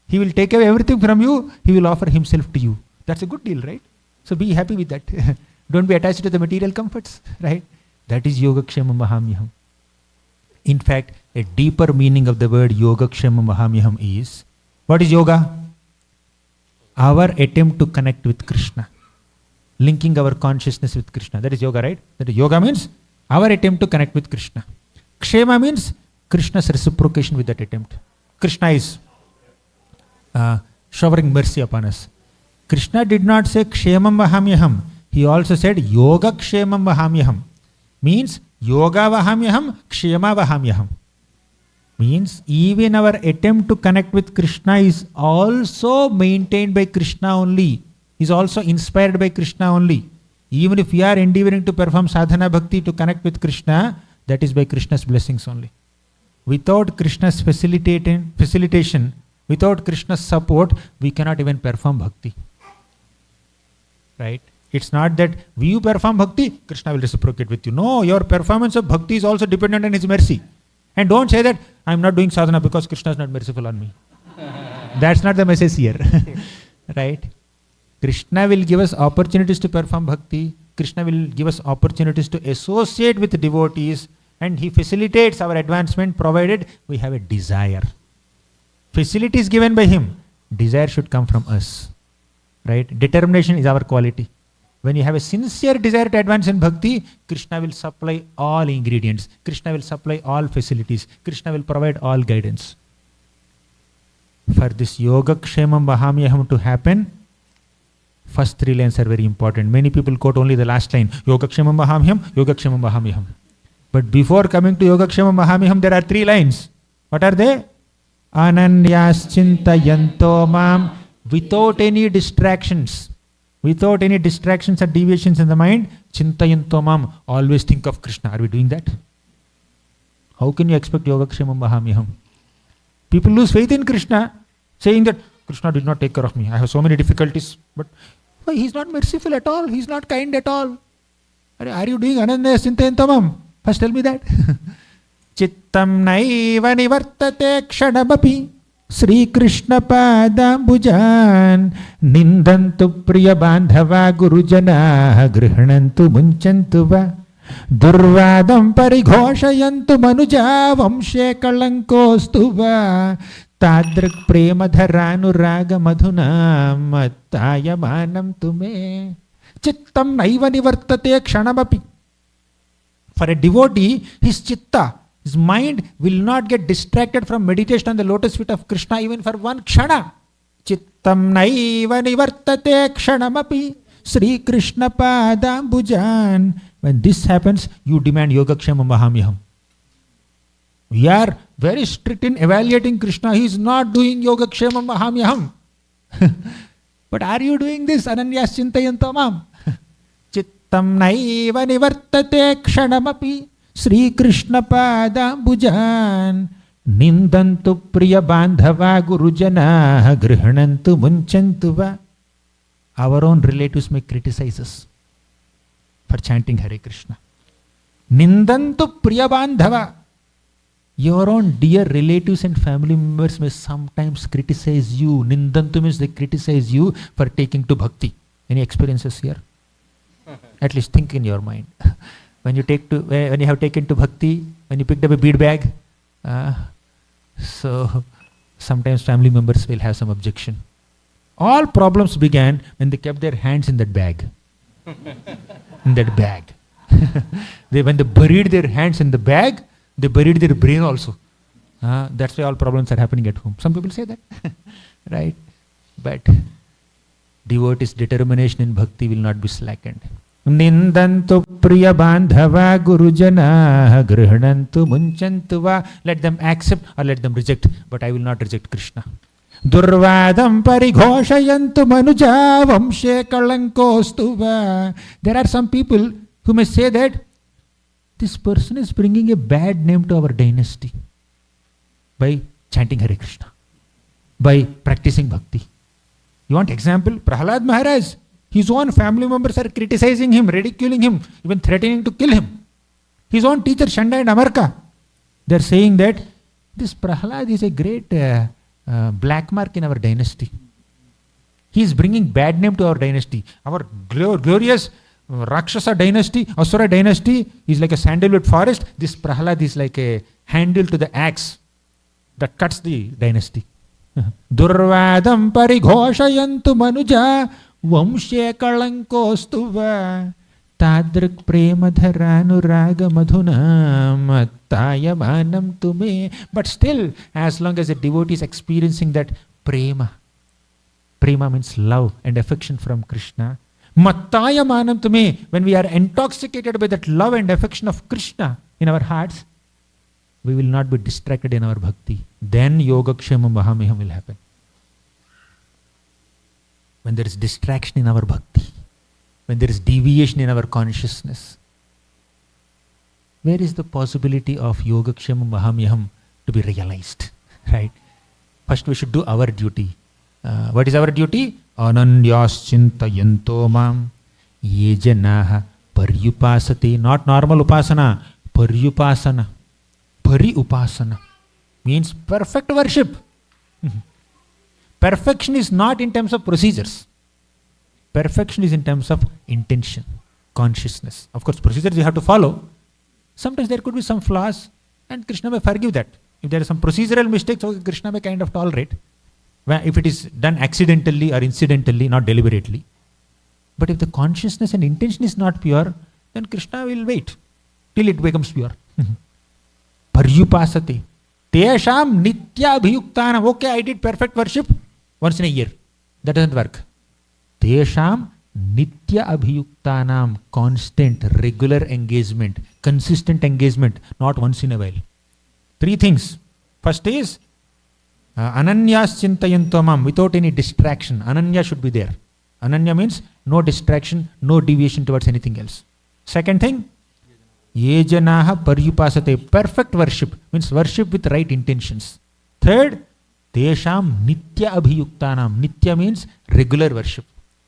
He will take away everything from you, he will offer himself to you. That's a good deal, right? So be happy with that. Don't be attached to the material comforts, right? That is Yogakshemam Vahamyaham. In fact, a deeper meaning of the word Yogakshemam Vahamyaham is, what is yoga? Our attempt to connect with Krishna. Linking our consciousness with Krishna. That is yoga, right? That is yoga means our attempt to connect with Krishna. Kshema means Krishna's reciprocation with that attempt. Krishna is showering mercy upon us. Krishna did not say Kshemam Vahamyaham. He also said Yogakshemam Vahamyaham. Means Yoga Vahamyaham, Kshema Vahamyaham. Means even our attempt to connect with Krishna is also maintained by Krishna only. Is also inspired by Krishna only. Even if we are endeavoring to perform sadhana bhakti to connect with Krishna, that is by Krishna's blessings only. Without Krishna's facilitation, without Krishna's support, we cannot even perform bhakti. Right? It's not that you perform bhakti, Krishna will reciprocate with you. No, your performance of bhakti is also dependent on his mercy. And don't say that I am not doing sadhana because Krishna is not merciful on me. That's not the message here. Right? Krishna will give us opportunities to perform bhakti. Krishna will give us opportunities to associate with devotees, and he facilitates our advancement provided we have a desire. Facility is given by him. Desire should come from us. Right? Determination is our quality. When you have a sincere desire to advance in bhakti, Krishna will supply all ingredients. Krishna will supply all facilities. Krishna will provide all guidance. For this Yogakshemam Vahamyaham to happen, first 3 lines are very important. Many people quote only the last line, Yogakshemam Vahamyaham, Yogakshemam Vahamyaham. But before coming to Yogakshemam Vahamyaham, there are 3 lines. What are they? Ananyaschintayanto mam, without any distractions. Without any distractions or deviations in the mind, Chintayanto mam, always think of Krishna. Are we doing that? How can you expect Yogakshemam Vahamyaham? People lose faith in Krishna, saying that Krishna did not take care of me. I have so many difficulties. But why? He's not merciful at all. He's not kind at all. Are you doing Ananyaschintayanto mam? First tell me that. Chittam naiva nivartate kshanamapi Sri Krishna padambujan nindantu priya bandhava gurujana grihanantu munchantu va durvadam parighoshayantu manuja vamshe kalankostu va tadrik prema dharanuraga madhuna mattayamanam tume chittam naiva nivartate kshanamapi. For a devotee, his chitta, his mind will not get distracted from meditation on the lotus feet of Krishna even for one kshana. Chittam naiva nivartate kshanamapi Sri Krishna padambujan. When this happens, you demand Yogakshemam Vahamyaham. We are very strict in evaluating Krishna. He is not doing Yogakshemam Vahamyaham. But are you doing this? Ananyaschintayanto mam. Chittam naiva nivartate kshanamapi Sri Krishna padambujan nindantu priya bandhava gurujana grihanantu munchantu va. Our own relatives may criticize us for chanting Hare Krishna. Nindantu priya bandhava. Your own dear relatives and family members may sometimes criticize you. Nindantu means they criticize you for taking to bhakti. Any experiences here? At least think in your mind. When you have taken to bhakti, when you picked up a bead bag, so sometimes family members will have some objection. All problems began when they kept their hands in that bag. In that bag. When they buried their hands in the bag, they buried their brain also. That's why all problems are happening at home. Some people say that. Right? But devotee's determination in bhakti will not be slackened. Nindantu priya bandhava gurujana grihanantu munchantu va. Let them accept or let them reject, but I will not reject Krishna. Durvadam parighoshayantu manuja vamshe kalankostu va. There are some people who may say that this person is bringing a bad name to our dynasty by chanting Hare Krishna, by practicing bhakti. You want example? Prahlad Maharaj, his own family members are criticizing him, ridiculing him, even threatening to kill him. His own teacher Shanda and Amarka, they are saying that this Prahlad is a great black mark in our dynasty. He is bringing bad name to our dynasty. Our glorious Rakshasa dynasty, Asura dynasty is like a sandalwood forest. This Prahlad is like a handle to the axe that cuts the dynasty. Durvadam parighoshayantu manuja vamshe kalankostu va tadrik prema dharanuraga madhuna mattayamanam tume. But still, as long as a devotee is experiencing that prema means love and affection from Krishna, mattayamanam tume, when we are intoxicated by that love and affection of Krishna in our hearts, we will not be distracted in our bhakti. Then Yogakshemam Vahamyaham will happen. When there is distraction in our bhakti, when there is deviation in our consciousness, where is the possibility of Yogakshemam Vahamyaham to be realized? Right? First we should do our duty. What is our duty? Ananyaschintayanto mam ye janaha paryupasate. Not normal upasana, paryupasana. Pari-upasana means perfect worship. Perfection is not in terms of procedures. Perfection is in terms of intention, consciousness. Of course, procedures you have to follow. Sometimes there could be some flaws and Krishna may forgive that. If there are some procedural mistakes, okay, Krishna may kind of tolerate. If it is done accidentally or incidentally, not deliberately. But if the consciousness and intention is not pure, then Krishna will wait till it becomes pure. Paryupasate. Tesham nitya abhiyuktanam. Okay, I did perfect worship once in a year. That doesn't work. Tesham nitya abhiyuktanam. Constant, regular engagement, consistent engagement, not once in a while. 3 things. First is ananyas chintayantomam, without any distraction. Ananya should be there. Ananya means no distraction, no deviation towards anything else. Second thing, yejanaha paryupasate, perfect worship, means worship with right intentions. Third, tesham nitya abhiyuktanam. Nitya means regular worship.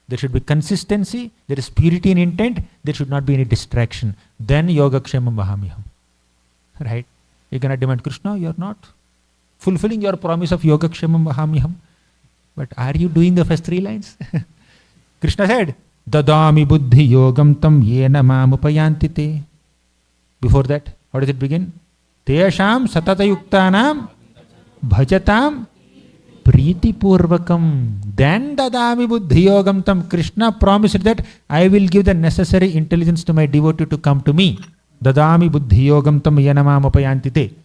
There should be consistency, there is purity in intent, there should not be any distraction. Then yogakshemam vahamiham. Right? You cannot demand, Krishna, you are not fulfilling your promise of yogakshemam vahamiham. But are you doing the first 3 lines? Krishna said, Dadami buddhi yogam tam yena mamupayanti te. Before that, how does it begin? Tesham satatayuktanam bhajatam priti purvakam. Then dadami buddhi yogam tam. Krishna promised that I will give the necessary intelligence to my devotee to come to me. Dadami buddhi yogam tam yena mamupayanti te.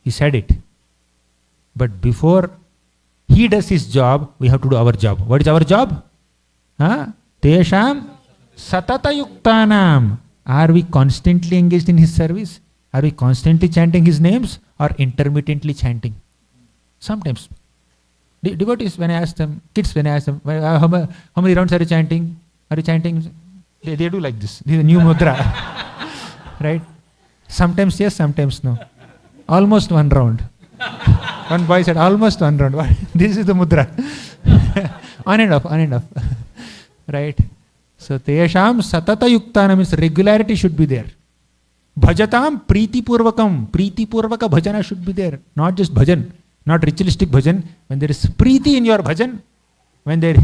He said it. But before he does his job, we have to do our job. What is our job? Tesham satatayuktanam. Are we constantly engaged in his service? Are we constantly chanting his names or intermittently chanting? Sometimes. Devotees, when I ask them, kids, when I ask them, how many rounds are you chanting? Are you chanting? They do like this. This is a new mudra. Right? Sometimes yes, sometimes no. Almost 1 round. One boy said, almost 1 round. This is the mudra. On and off. Right? So, tesham satata yuktana means regularity should be there. Bhajatam priti purvakam. Priti purvaka bhajana should be there. Not just bhajan, not ritualistic bhajan. When there is priti in your bhajan, when there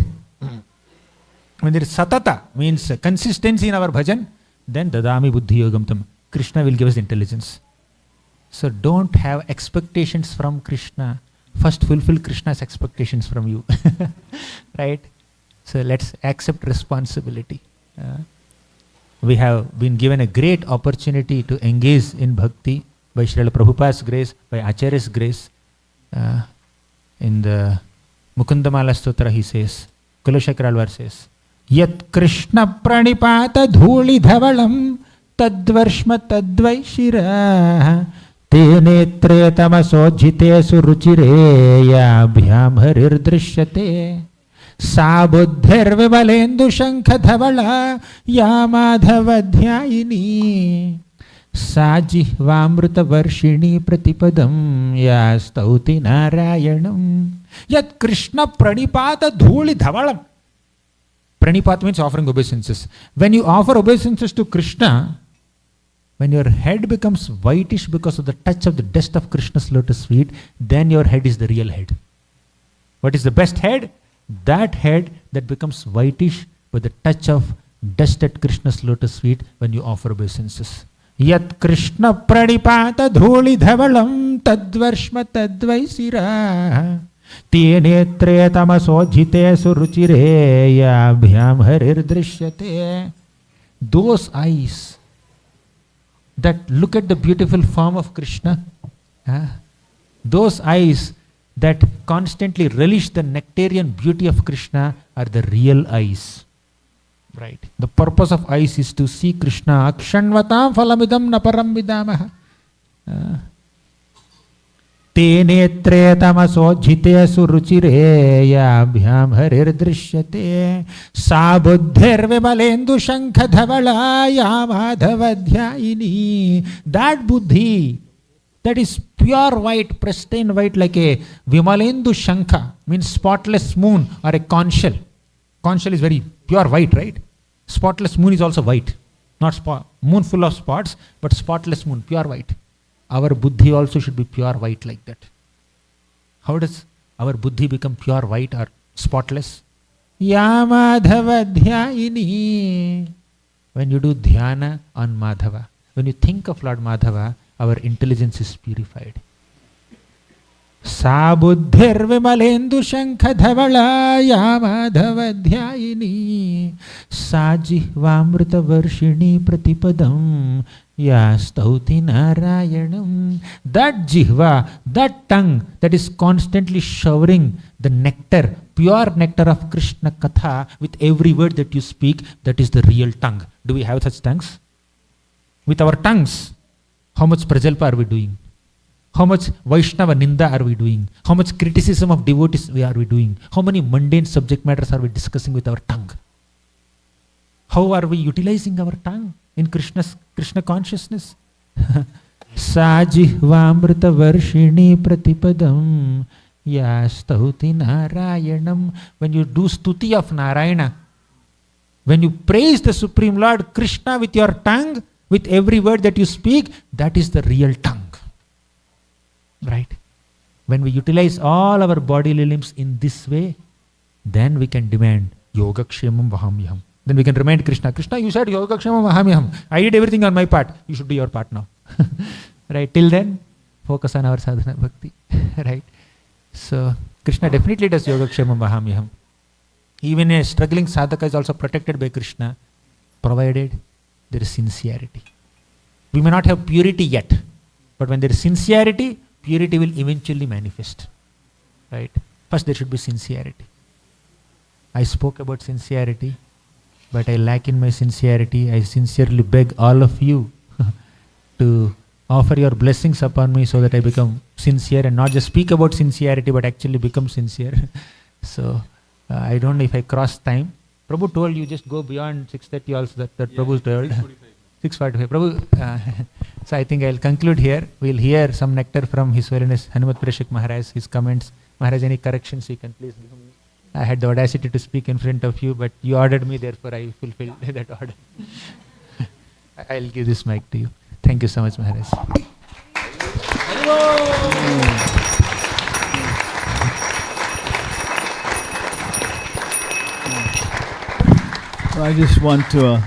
is satata, means consistency in our bhajan, then dadami buddhi yogam tam. Krishna will give us intelligence. So don't have expectations from Krishna. First fulfill Krishna's expectations from you. Right? So let's accept responsibility. We have been given a great opportunity to engage in bhakti by Srila Prabhupada's grace, by Acharya's grace. In the Mukundamala Stotra he says, Kulashakra says, Yat Krishna pranipata dhuli dhavalam tadvarshma tadvaishira te netre tamasojhite suruchire yabhyam harir drishyate sa buddhir vivalendu shankha dhavala ya madhava dhyayini sa jihvamruta varshini pratipadam ya stauti narayanam. Yat Krishna pranipata dhuli dhavalam. Pranipat means offering obeisances. When you offer obeisances to Krishna, when your head becomes whitish because of the touch of the dust of Krishna's lotus feet, then your head is the real head. What is the best head? That head that becomes whitish by the touch of dust at Krishna's lotus feet when you offer obeisances. Yat Krishna pranipata dhuli dhavalam tadvarshma tadvaisira te netre tamasojhite suruchire yabhyam harir drishyate. Those eyes that look at the beautiful form of Krishna, those eyes that constantly relish the nectarian beauty of Krishna are the real eyes. Right? The purpose of eyes is to see Krishna. Akshanvatam phalamidam naparam vidamaha. Te netre tamasojhite suruchire yabhyam harir drishyate sa buddhir vimalendu shankha dhavala yamadhava dhyayini. That buddhi, that is pure white, pristine white, like a vimalendu shankha, means spotless moon or a conch shell. Conch shell is very pure white, right? Spotless moon is also white. Not moon full of spots, but spotless moon, pure white. Our buddhi also should be pure white like that. How does our buddhi become pure white or spotless? Yamadhava dhyayini. When you do dhyana on Madhava, when you think of Lord Madhava, our intelligence is purified. Sa buddhir vimalendu shankha dhavalaya madhavadhyayini sa jihvamrita varshini pratipadam ya stauti narayanam. That jihva, that tongue that is constantly showering the nectar, pure nectar of Krishna Katha with every word that you speak, that is the real tongue. Do we have such tongues? With our tongues, how much prajalpa are we doing? How much Vaishnava Ninda are we doing? How much criticism of devotees are we doing? How many mundane subject matters are we discussing with our tongue? How are we utilizing our tongue in Krishna consciousness? Sajihvamrita varshini pratipadam ya stauti narayanam. When you do stuti of Narayana, when you praise the Supreme Lord Krishna with your tongue, with every word that you speak, that is the real tongue. Right? When we utilize all our bodily limbs in this way, then we can demand Yogakshemam Vahamyam. Then we can remind Krishna, Krishna, you said Yogakshemam Vahamyam. I did everything on my part. You should do your part now. Right? Till then, focus on our sadhana bhakti. Right? So, Krishna definitely does Yogakshemam Vahamyam. Even a struggling sadhaka is also protected by Krishna, provided there is sincerity. We may not have purity yet, but when there is sincerity, purity will eventually manifest. Right? First there should be sincerity. I spoke about sincerity, but I lack in my sincerity. I sincerely beg all of you to offer your blessings upon me so that I become sincere and not just speak about sincerity but actually become sincere. So I don't know if I cross time. Prabhu told you just go beyond 6:30 also, that Prabhu told. 6:45. Prabhu, so I think I'll conclude here. We'll hear some nectar from His Holiness Hanumat Prashik Maharaj, his comments. Maharaj, any corrections you can please give me. I had the audacity to speak in front of you, but you ordered me, therefore I fulfilled that order. I'll give this mic to you. Thank you so much, Maharaj. Well, I just want to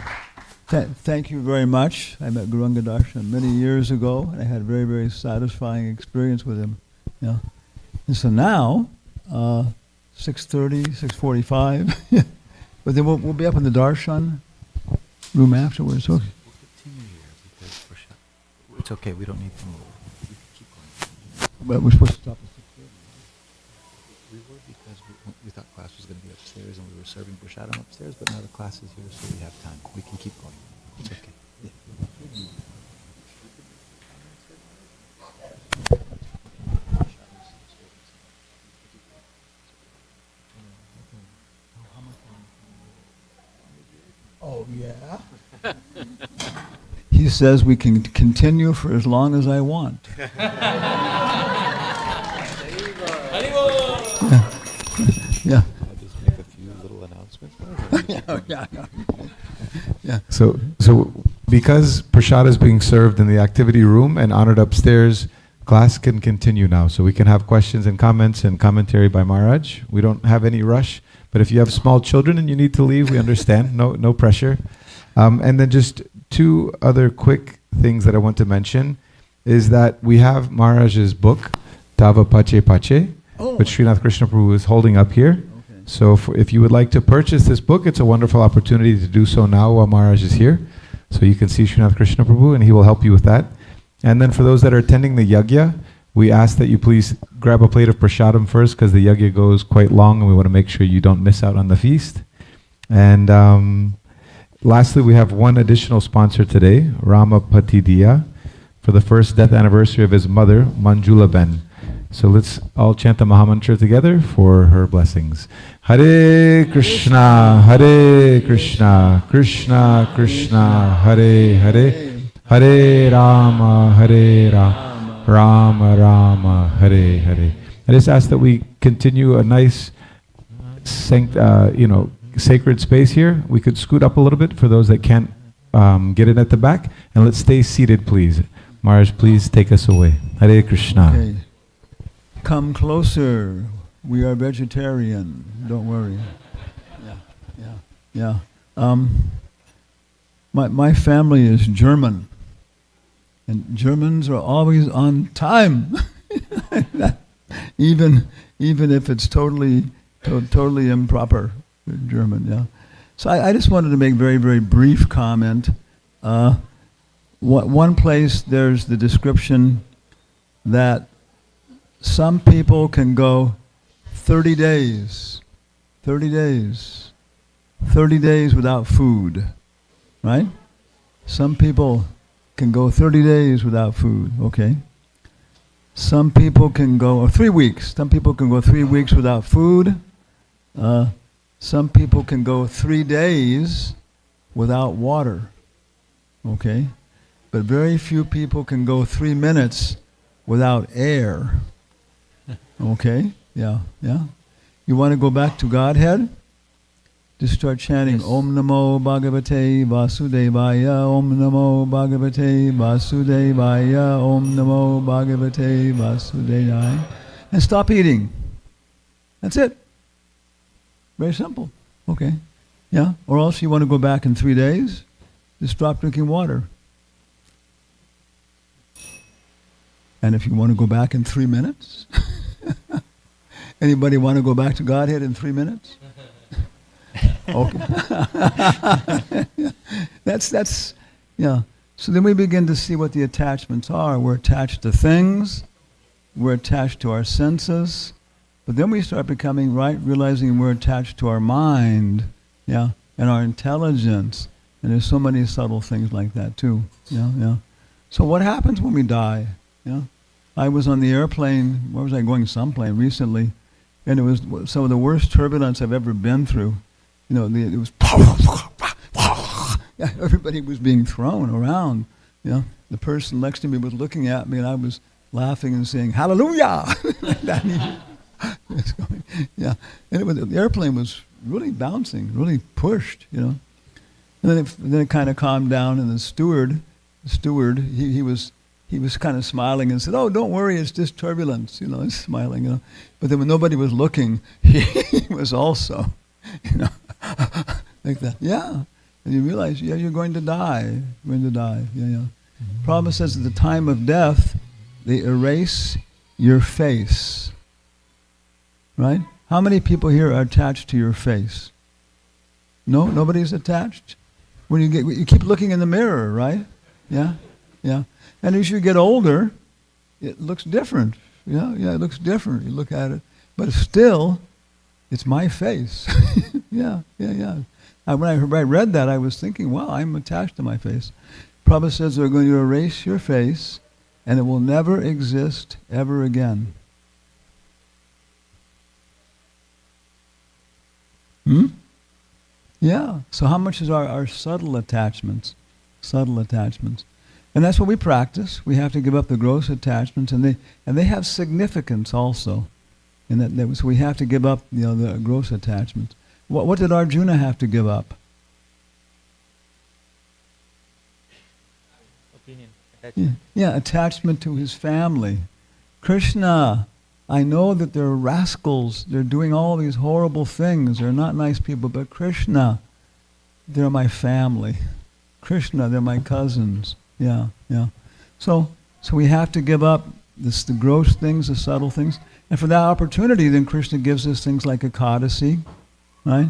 thank you very much. I met Gauranga Darshan many years ago, and I had a very, very satisfying experience with him. Yeah. And so now, 6:30, 6:45, but then we'll be up in the Darshan room afterwards. Okay. We'll continue here because it's okay. We don't need to move. We can keep going. But we're supposed to stop at 6:30. We were because we thought class was going to be upstairs and we were serving prasadam upstairs, but now the class is here, so we have time. We can keep going. It's okay. Yeah. Oh, yeah? He says we can continue for as long as I want. Yeah. I'll just make a few little announcements. Yeah. So because prasad is being served in the activity room and honored upstairs, class can continue now. So we can have questions and comments and commentary by Maharaj. We don't have any rush, but if you have small children and you need to leave, we understand. No pressure. And then just two other quick things that I want to mention is that we have Maharaj's book, Tava Pache Pache, which Srinath Krishna Prabhu is holding up here. Okay. So if you would like to purchase this book, it's a wonderful opportunity to do so now while Maharaj is here. So you can see Srinath Krishna Prabhu and he will help you with that. And then for those that are attending the yagya, we ask that you please grab a plate of prasadam first because the yagya goes quite long and we want to make sure you don't miss out on the feast. And lastly, we have one additional sponsor today, Rama Patidiya, for the first death anniversary of his mother, Manjula Ben. So let's all chant the Mahamantra together for her blessings. Hare Krishna, Hare Krishna, Krishna Krishna, Hare Hare, Hare Rama, Hare Rama, Rama Rama, Hare Hare. I just ask that we continue a nice, sacred space here. We could scoot up a little bit for those that can't get in at the back, and let's stay seated, please. Maharaj, please take us away. Hare Krishna. Okay. Come closer. We are vegetarian. Don't worry. Yeah. My family is German, and Germans are always on time. even if it's totally improper German. Yeah. So I just wanted to make very, very brief comment. One place there's the description that some people can go 30 days without food, right? Some people can go 30 days without food, okay? Some people can go, or 3 weeks. Some people can go 3 weeks without food. Some people can go 3 days without water, okay? But very few people can go 3 minutes without air, okay? Yeah. You want to go back to Godhead? Just start chanting, Yes. Om Namo Bhagavate Vasudevaya, Om Namo Bhagavate Vasudevaya, Om Namo Bhagavate Vasudevaya. And stop eating. That's it. Very simple. Okay. Yeah. Or else you want to go back in 3 days, just stop drinking water. And if you want to go back in 3 minutes, anybody want to go back to Godhead in 3 minutes? Okay. That's yeah. So then we begin to see what the attachments are. We're attached to things, we're attached to our senses, but then we start becoming realizing we're attached to our mind, yeah, and our intelligence. And there's so many subtle things like that too. Yeah. So what happens when we die? Yeah. I was on the airplane, where was I going? Some plane recently, and it was some of the worst turbulence I've ever been through. You know, it was everybody was being thrown around. You know, the person next to me was looking at me, and I was laughing and saying "Hallelujah!" Like that. Yeah, and the airplane was really bouncing, really pushed. You know, and then it kind of calmed down, and the steward, he was kind of smiling and said, "Oh, don't worry, it's just turbulence." You know, he's smiling. You know, but then when nobody was looking, he was also, you know, like that. Yeah, and you realize, yeah, you're going to die. You're going to die. Yeah. Mm-hmm. Prabhupada says at the time of death, they erase your face. Right? How many people here are attached to your face? No, nobody's attached. When you keep looking in the mirror, right? Yeah. And as you get older, it looks different. Yeah, it looks different. You look at it, but still, it's my face. Yeah. When I read that, I was thinking, wow, I'm attached to my face. Prabhupada says they're going to erase your face, and it will never exist ever again. Yeah. So how much is our subtle attachments? Subtle attachments. And that's what we practice. We have to give up the gross attachments, and they have significance also. And so we have to give up, the gross attachments. What did Arjuna have to give up? Opinion. Attachment. Yeah, attachment to his family. Krishna, I know that they're rascals. They're doing all these horrible things. They're not nice people, but Krishna, they're my family. Krishna, they're my cousins. Yeah. So we have to give up the gross things, the subtle things. And for that opportunity, then Krishna gives us things like Ekadasi, right?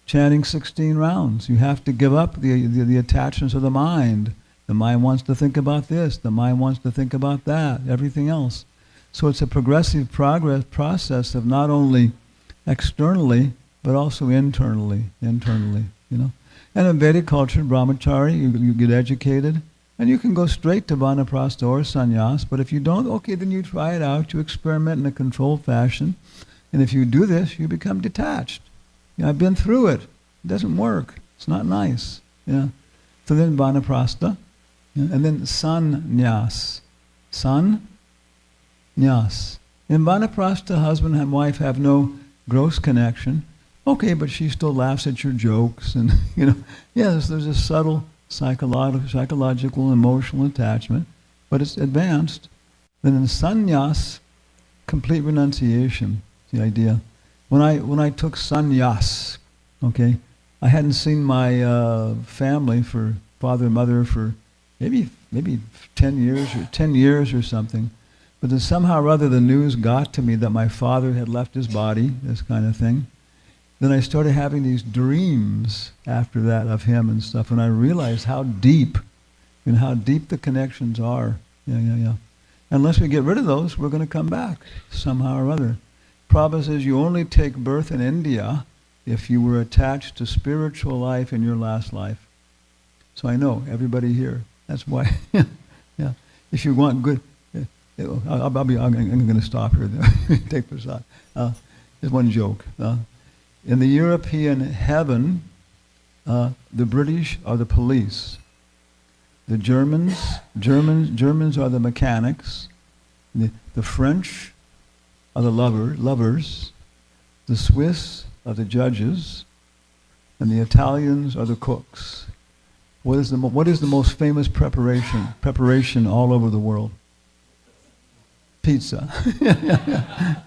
Chanting 16 rounds. You have to give up the attachments of the mind. The mind wants to think about this. The mind wants to think about that. Everything else. So it's a progressive process of not only externally, but also internally. And in Vedic culture, brahmachari, you get educated, and you can go straight to vanaprastha or sannyas, but if you don't, okay, then you try it out, you experiment in a controlled fashion, and if you do this, you become detached. I've been through it. It doesn't work. It's not nice. So then vanaprastha, and then sannyas. Sannyas. In vanaprastha, husband and wife have no gross connection. Okay, but she still laughs at your jokes, and yes, there's a subtle psychological, emotional attachment, but it's advanced. Then in sannyas, complete renunciation, the idea. When I took sannyas, okay, I hadn't seen my family, for father and mother, for maybe 10 years or something. But then somehow or other the news got to me that my father had left his body, this kind of thing. Then I started having these dreams after that of him and stuff, and I realized how deep the connections are. Yeah. Unless we get rid of those, we're going to come back somehow or other. Prabhupada says you only take birth in India if you were attached to spiritual life in your last life. So I know everybody here. That's why. Yeah. If you want good, I'm going to stop here. Take prasad. Just one joke. In the European heaven, the British are the police. The Germans are the mechanics. The French are the lovers. The Swiss are the judges, and the Italians are the cooks. What is the most famous preparation all over the world? Pizza.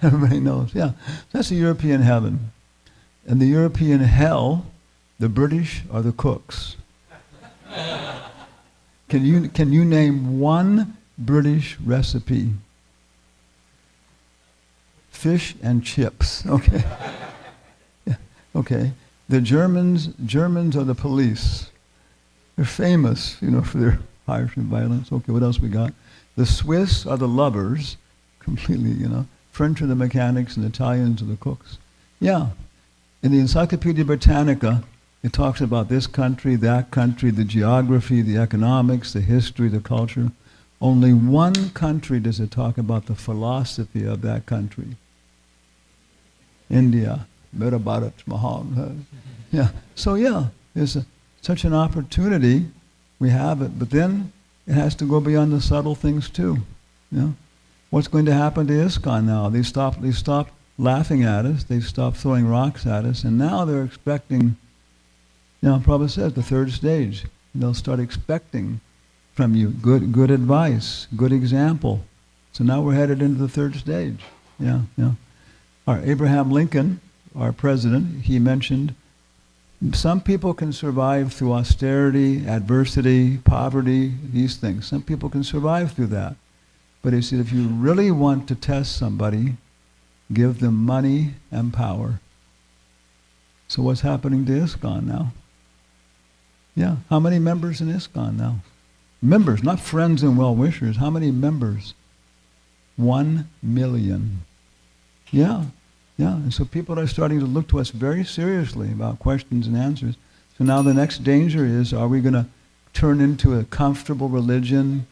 Everybody knows. Yeah, that's the European heaven. And the European hell, the British are the cooks. Can you name one British recipe? Fish and chips. Okay. Yeah. Okay. The Germans are the police. They're famous, for their harsh and violence. Okay, what else we got? The Swiss are the lovers, completely, French are the mechanics, and the Italians are the cooks. Yeah. In the Encyclopedia Britannica, it talks about this country, that country, the geography, the economics, the history, the culture. Only one country does it talk about the philosophy of that country. India. Mera Bharat Mahan. Yeah. So there's such an opportunity. We have it, but then it has to go beyond the subtle things too. What's going to happen to ISKCON now? They stopped laughing at us. They stopped throwing rocks at us, and now they're expecting. Prabhupada says the third stage. They'll start expecting from you good advice, good example. So now we're headed into the third stage. Yeah. Our Abraham Lincoln, our president, he mentioned some people can survive through austerity, adversity, poverty, these things. Some people can survive through that. But he said, if you really want to test somebody, give them money and power. So what's happening to ISKCON now? Yeah, how many members in ISKCON now? Members, not friends and well-wishers. How many members? 1 million. Yeah. And so people are starting to look to us very seriously about questions and answers. So now the next danger is, are we going to turn into a comfortable religion?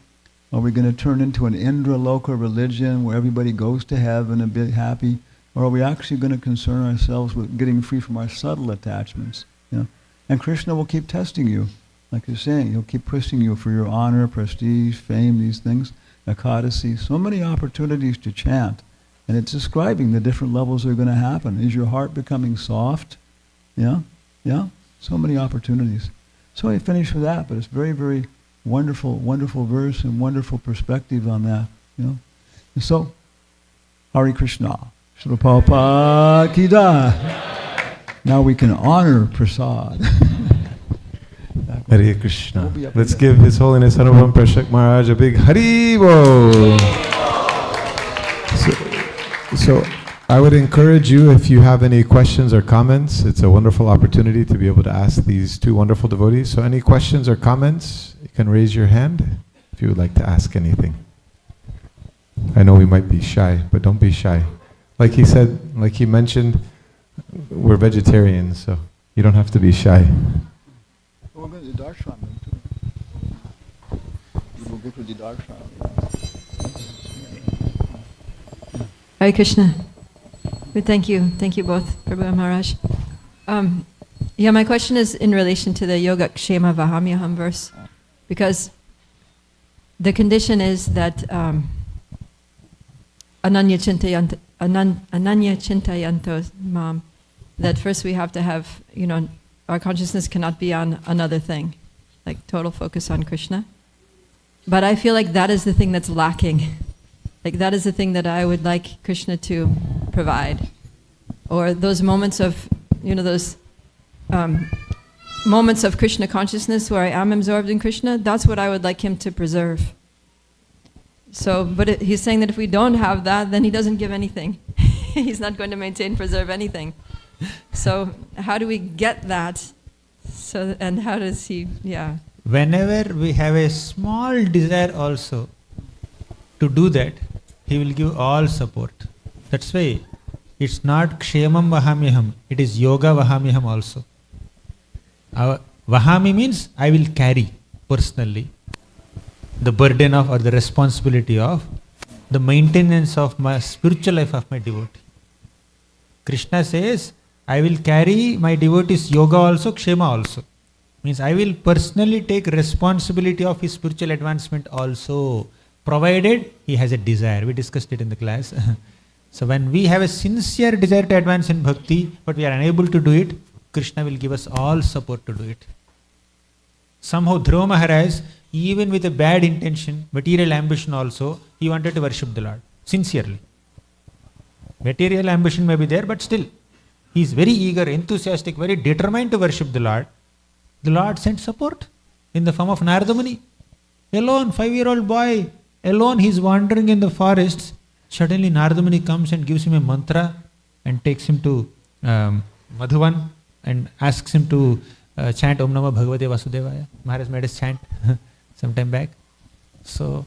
Are we going to turn into an Indra-loka religion where everybody goes to heaven and be happy? Or are we actually going to concern ourselves with getting free from our subtle attachments? And Krishna will keep testing you. Like you're saying, he'll keep pushing you for your honor, prestige, fame, these things, ekadasi. So many opportunities to chant. And it's describing the different levels that are going to happen. Is your heart becoming soft? Yeah. So many opportunities. So I finished with that, but it's very, very wonderful verse and wonderful perspective on that. And so, Hare Krishna. Srila Prabhupada ki jai. Now we can honor prasad. Hare Krishna. Let's give His Holiness Anupam Prashak Maharaj a big Hari Bol. So I would encourage you, if you have any questions or comments, it's a wonderful opportunity to be able to ask these two wonderful devotees. So any questions or comments, you can raise your hand if you would like to ask anything. I know we might be shy, but don't be shy. Like he said, like he mentioned, we're vegetarians, so you don't have to be shy. We'll go to the darshan too. We'll go to the darshan. Hare Krishna. Thank you both, Prabhu and Maharaj. My question is in relation to the Yogakshema Vahamyaham verse, because the condition is that Ananya Chintayanto Mam, that first we have to have, our consciousness cannot be on another thing, like total focus on Krishna. But I feel like that is the thing that's lacking. Like that is the thing that I would like Krishna to provide. Or those moments of, moments of Krishna consciousness where I am absorbed in Krishna, that's what I would like him to preserve. So, but he's saying that if we don't have that, then he doesn't give anything. He's not going to maintain, preserve anything. So, how do we get that? So, and how does he? Yeah. Whenever we have a small desire also to do that, he will give all support. That's why it's not kshemam vahamyaham, it is yoga vahamyaham also. Vahami means I will carry personally the burden of or the responsibility of the maintenance of my spiritual life of my devotee. Krishna says, I will carry my devotee's yoga also, kshema also. Means I will personally take responsibility of his spiritual advancement also, provided he has a desire. We discussed it in the class. So when we have a sincere desire to advance in bhakti, but we are unable to do it, Krishna will give us all support to do it. Somehow Dhruva Maharaj, even with a bad intention, material ambition also, he wanted to worship the Lord, sincerely. Material ambition may be there, but still, he is very eager, enthusiastic, very determined to worship the Lord. The Lord sent support in the form of Narada Muni. Alone, 5-year-old boy, alone he is wandering in the forests. Suddenly Narada Muni comes and gives him a mantra and takes him to Madhuvan and asks him to chant Om Namah Bhagavate Vasudevaya. Maharaj made us chant some time back. So,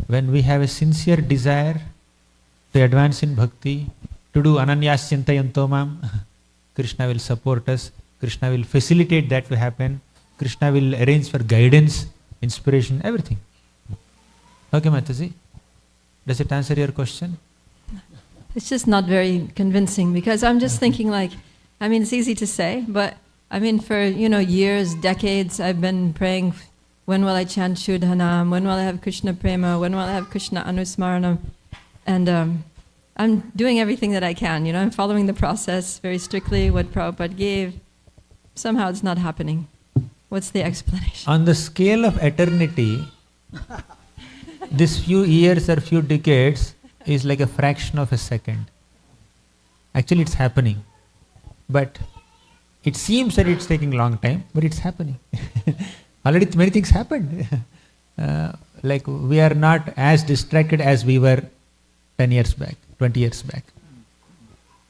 when we have a sincere desire to advance in bhakti, to do Ananyas Chintayanto Mam, Krishna will support us. Krishna will facilitate that to happen. Krishna will arrange for guidance, inspiration, everything. Okay, Mataji? Does it answer your question? It's just not very convincing because I'm just thinking like, I mean, it's easy to say, but I mean, for, years, decades, I've been praying, when will I chant Shuddhanam? When will I have Krishna Prema? When will I have Krishna Anusmaranam? And I'm doing everything that I can, I'm following the process very strictly, what Prabhupada gave. Somehow it's not happening. What's the explanation? On the scale of eternity, this few years or few decades is like a fraction of a second. Actually, it's happening. But it seems that it's taking a long time, but it's happening. Already many things happened. Like we are not as distracted as we were 10 years back, 20 years back.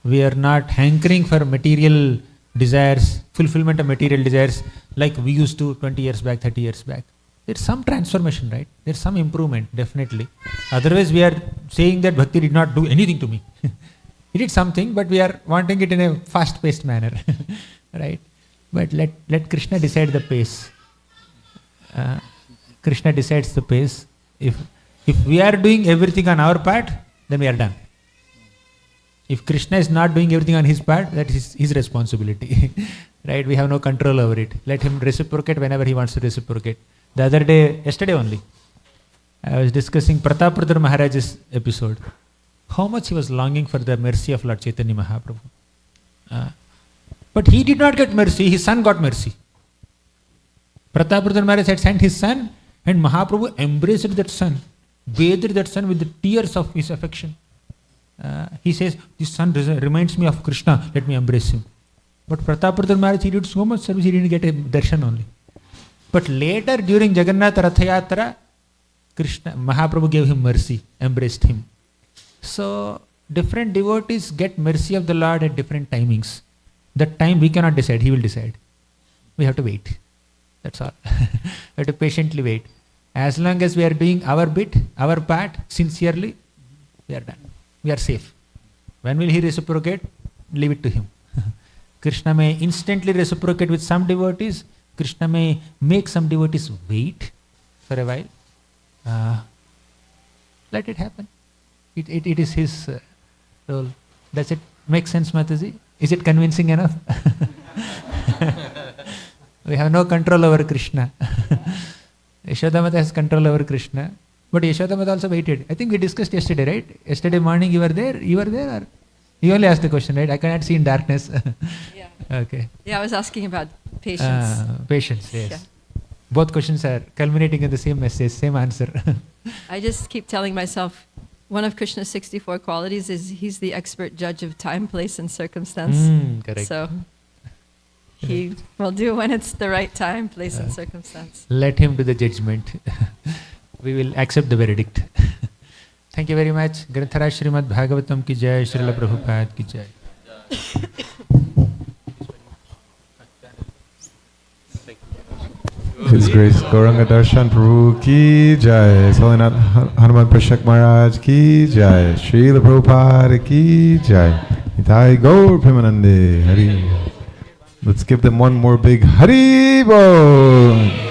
We are not hankering for material desires, fulfillment of material desires like we used to 20 years back, 30 years back. There's some transformation, right? There's some improvement, definitely. Otherwise, we are saying that bhakti did not do anything to me. He did something, but we are wanting it in a fast-paced manner, right? But let Krishna decide the pace. Krishna decides the pace. If we are doing everything on our part, then we are done. If Krishna is not doing everything on his part, that is his responsibility, right? We have no control over it. Let him reciprocate whenever he wants to reciprocate. The other day, yesterday only, I was discussing Pratapruddra Maharaj's episode. How much he was longing for the mercy of Lord Chaitanya Mahaprabhu. But he did not get mercy, his son got mercy. Pratapruddra Maharaj had sent his son and Mahaprabhu embraced that son, bathed that son with the tears of his affection. He says, this son reminds me of Krishna, let me embrace him. But Pratapruddra Maharaj, he did so much service, he didn't get a darshan only. But later during Jagannath Rathayatra, Krishna, Mahaprabhu gave him mercy, embraced him. So, different devotees get mercy of the Lord at different timings. That time we cannot decide, he will decide. We have to wait. That's all. We have to patiently wait. As long as we are doing our bit, our part, sincerely, we are done. We are safe. When will he reciprocate? Leave it to him. Krishna may instantly reciprocate with some devotees. Krishna may make some devotees wait for a while. Let it happen. It is his role. Does it make sense, Mataji? Is it convincing enough? We have no control over Krishna. Yashodamata has control over Krishna. But Yashodamata also waited. I think we discussed yesterday, right? Yesterday morning you were there? You were there? Or you only asked the question, right? I cannot see in darkness. Yeah. Okay. Yeah, I was asking about patience. Patience, yes. Yeah. Both questions are culminating in the same message, same answer. I just keep telling myself, one of Krishna's 64 qualities is he's the expert judge of time, place, and circumstance. Correct. So he will do when it's the right time, place, and circumstance. Let him do the judgment. We will accept the verdict. Thank you very much. Granthara Srimad Bhagavatam ki jai, Srila Prabhupada ki jai. His Grace Gauranga Darshan Prabhu ki jai. His Holiness Hanuman Prashak Maharaj ki jai. Srila Prabhupada ki jai. Nitai Gaur Premanande Hari. Let's give them one more big Hari Bol.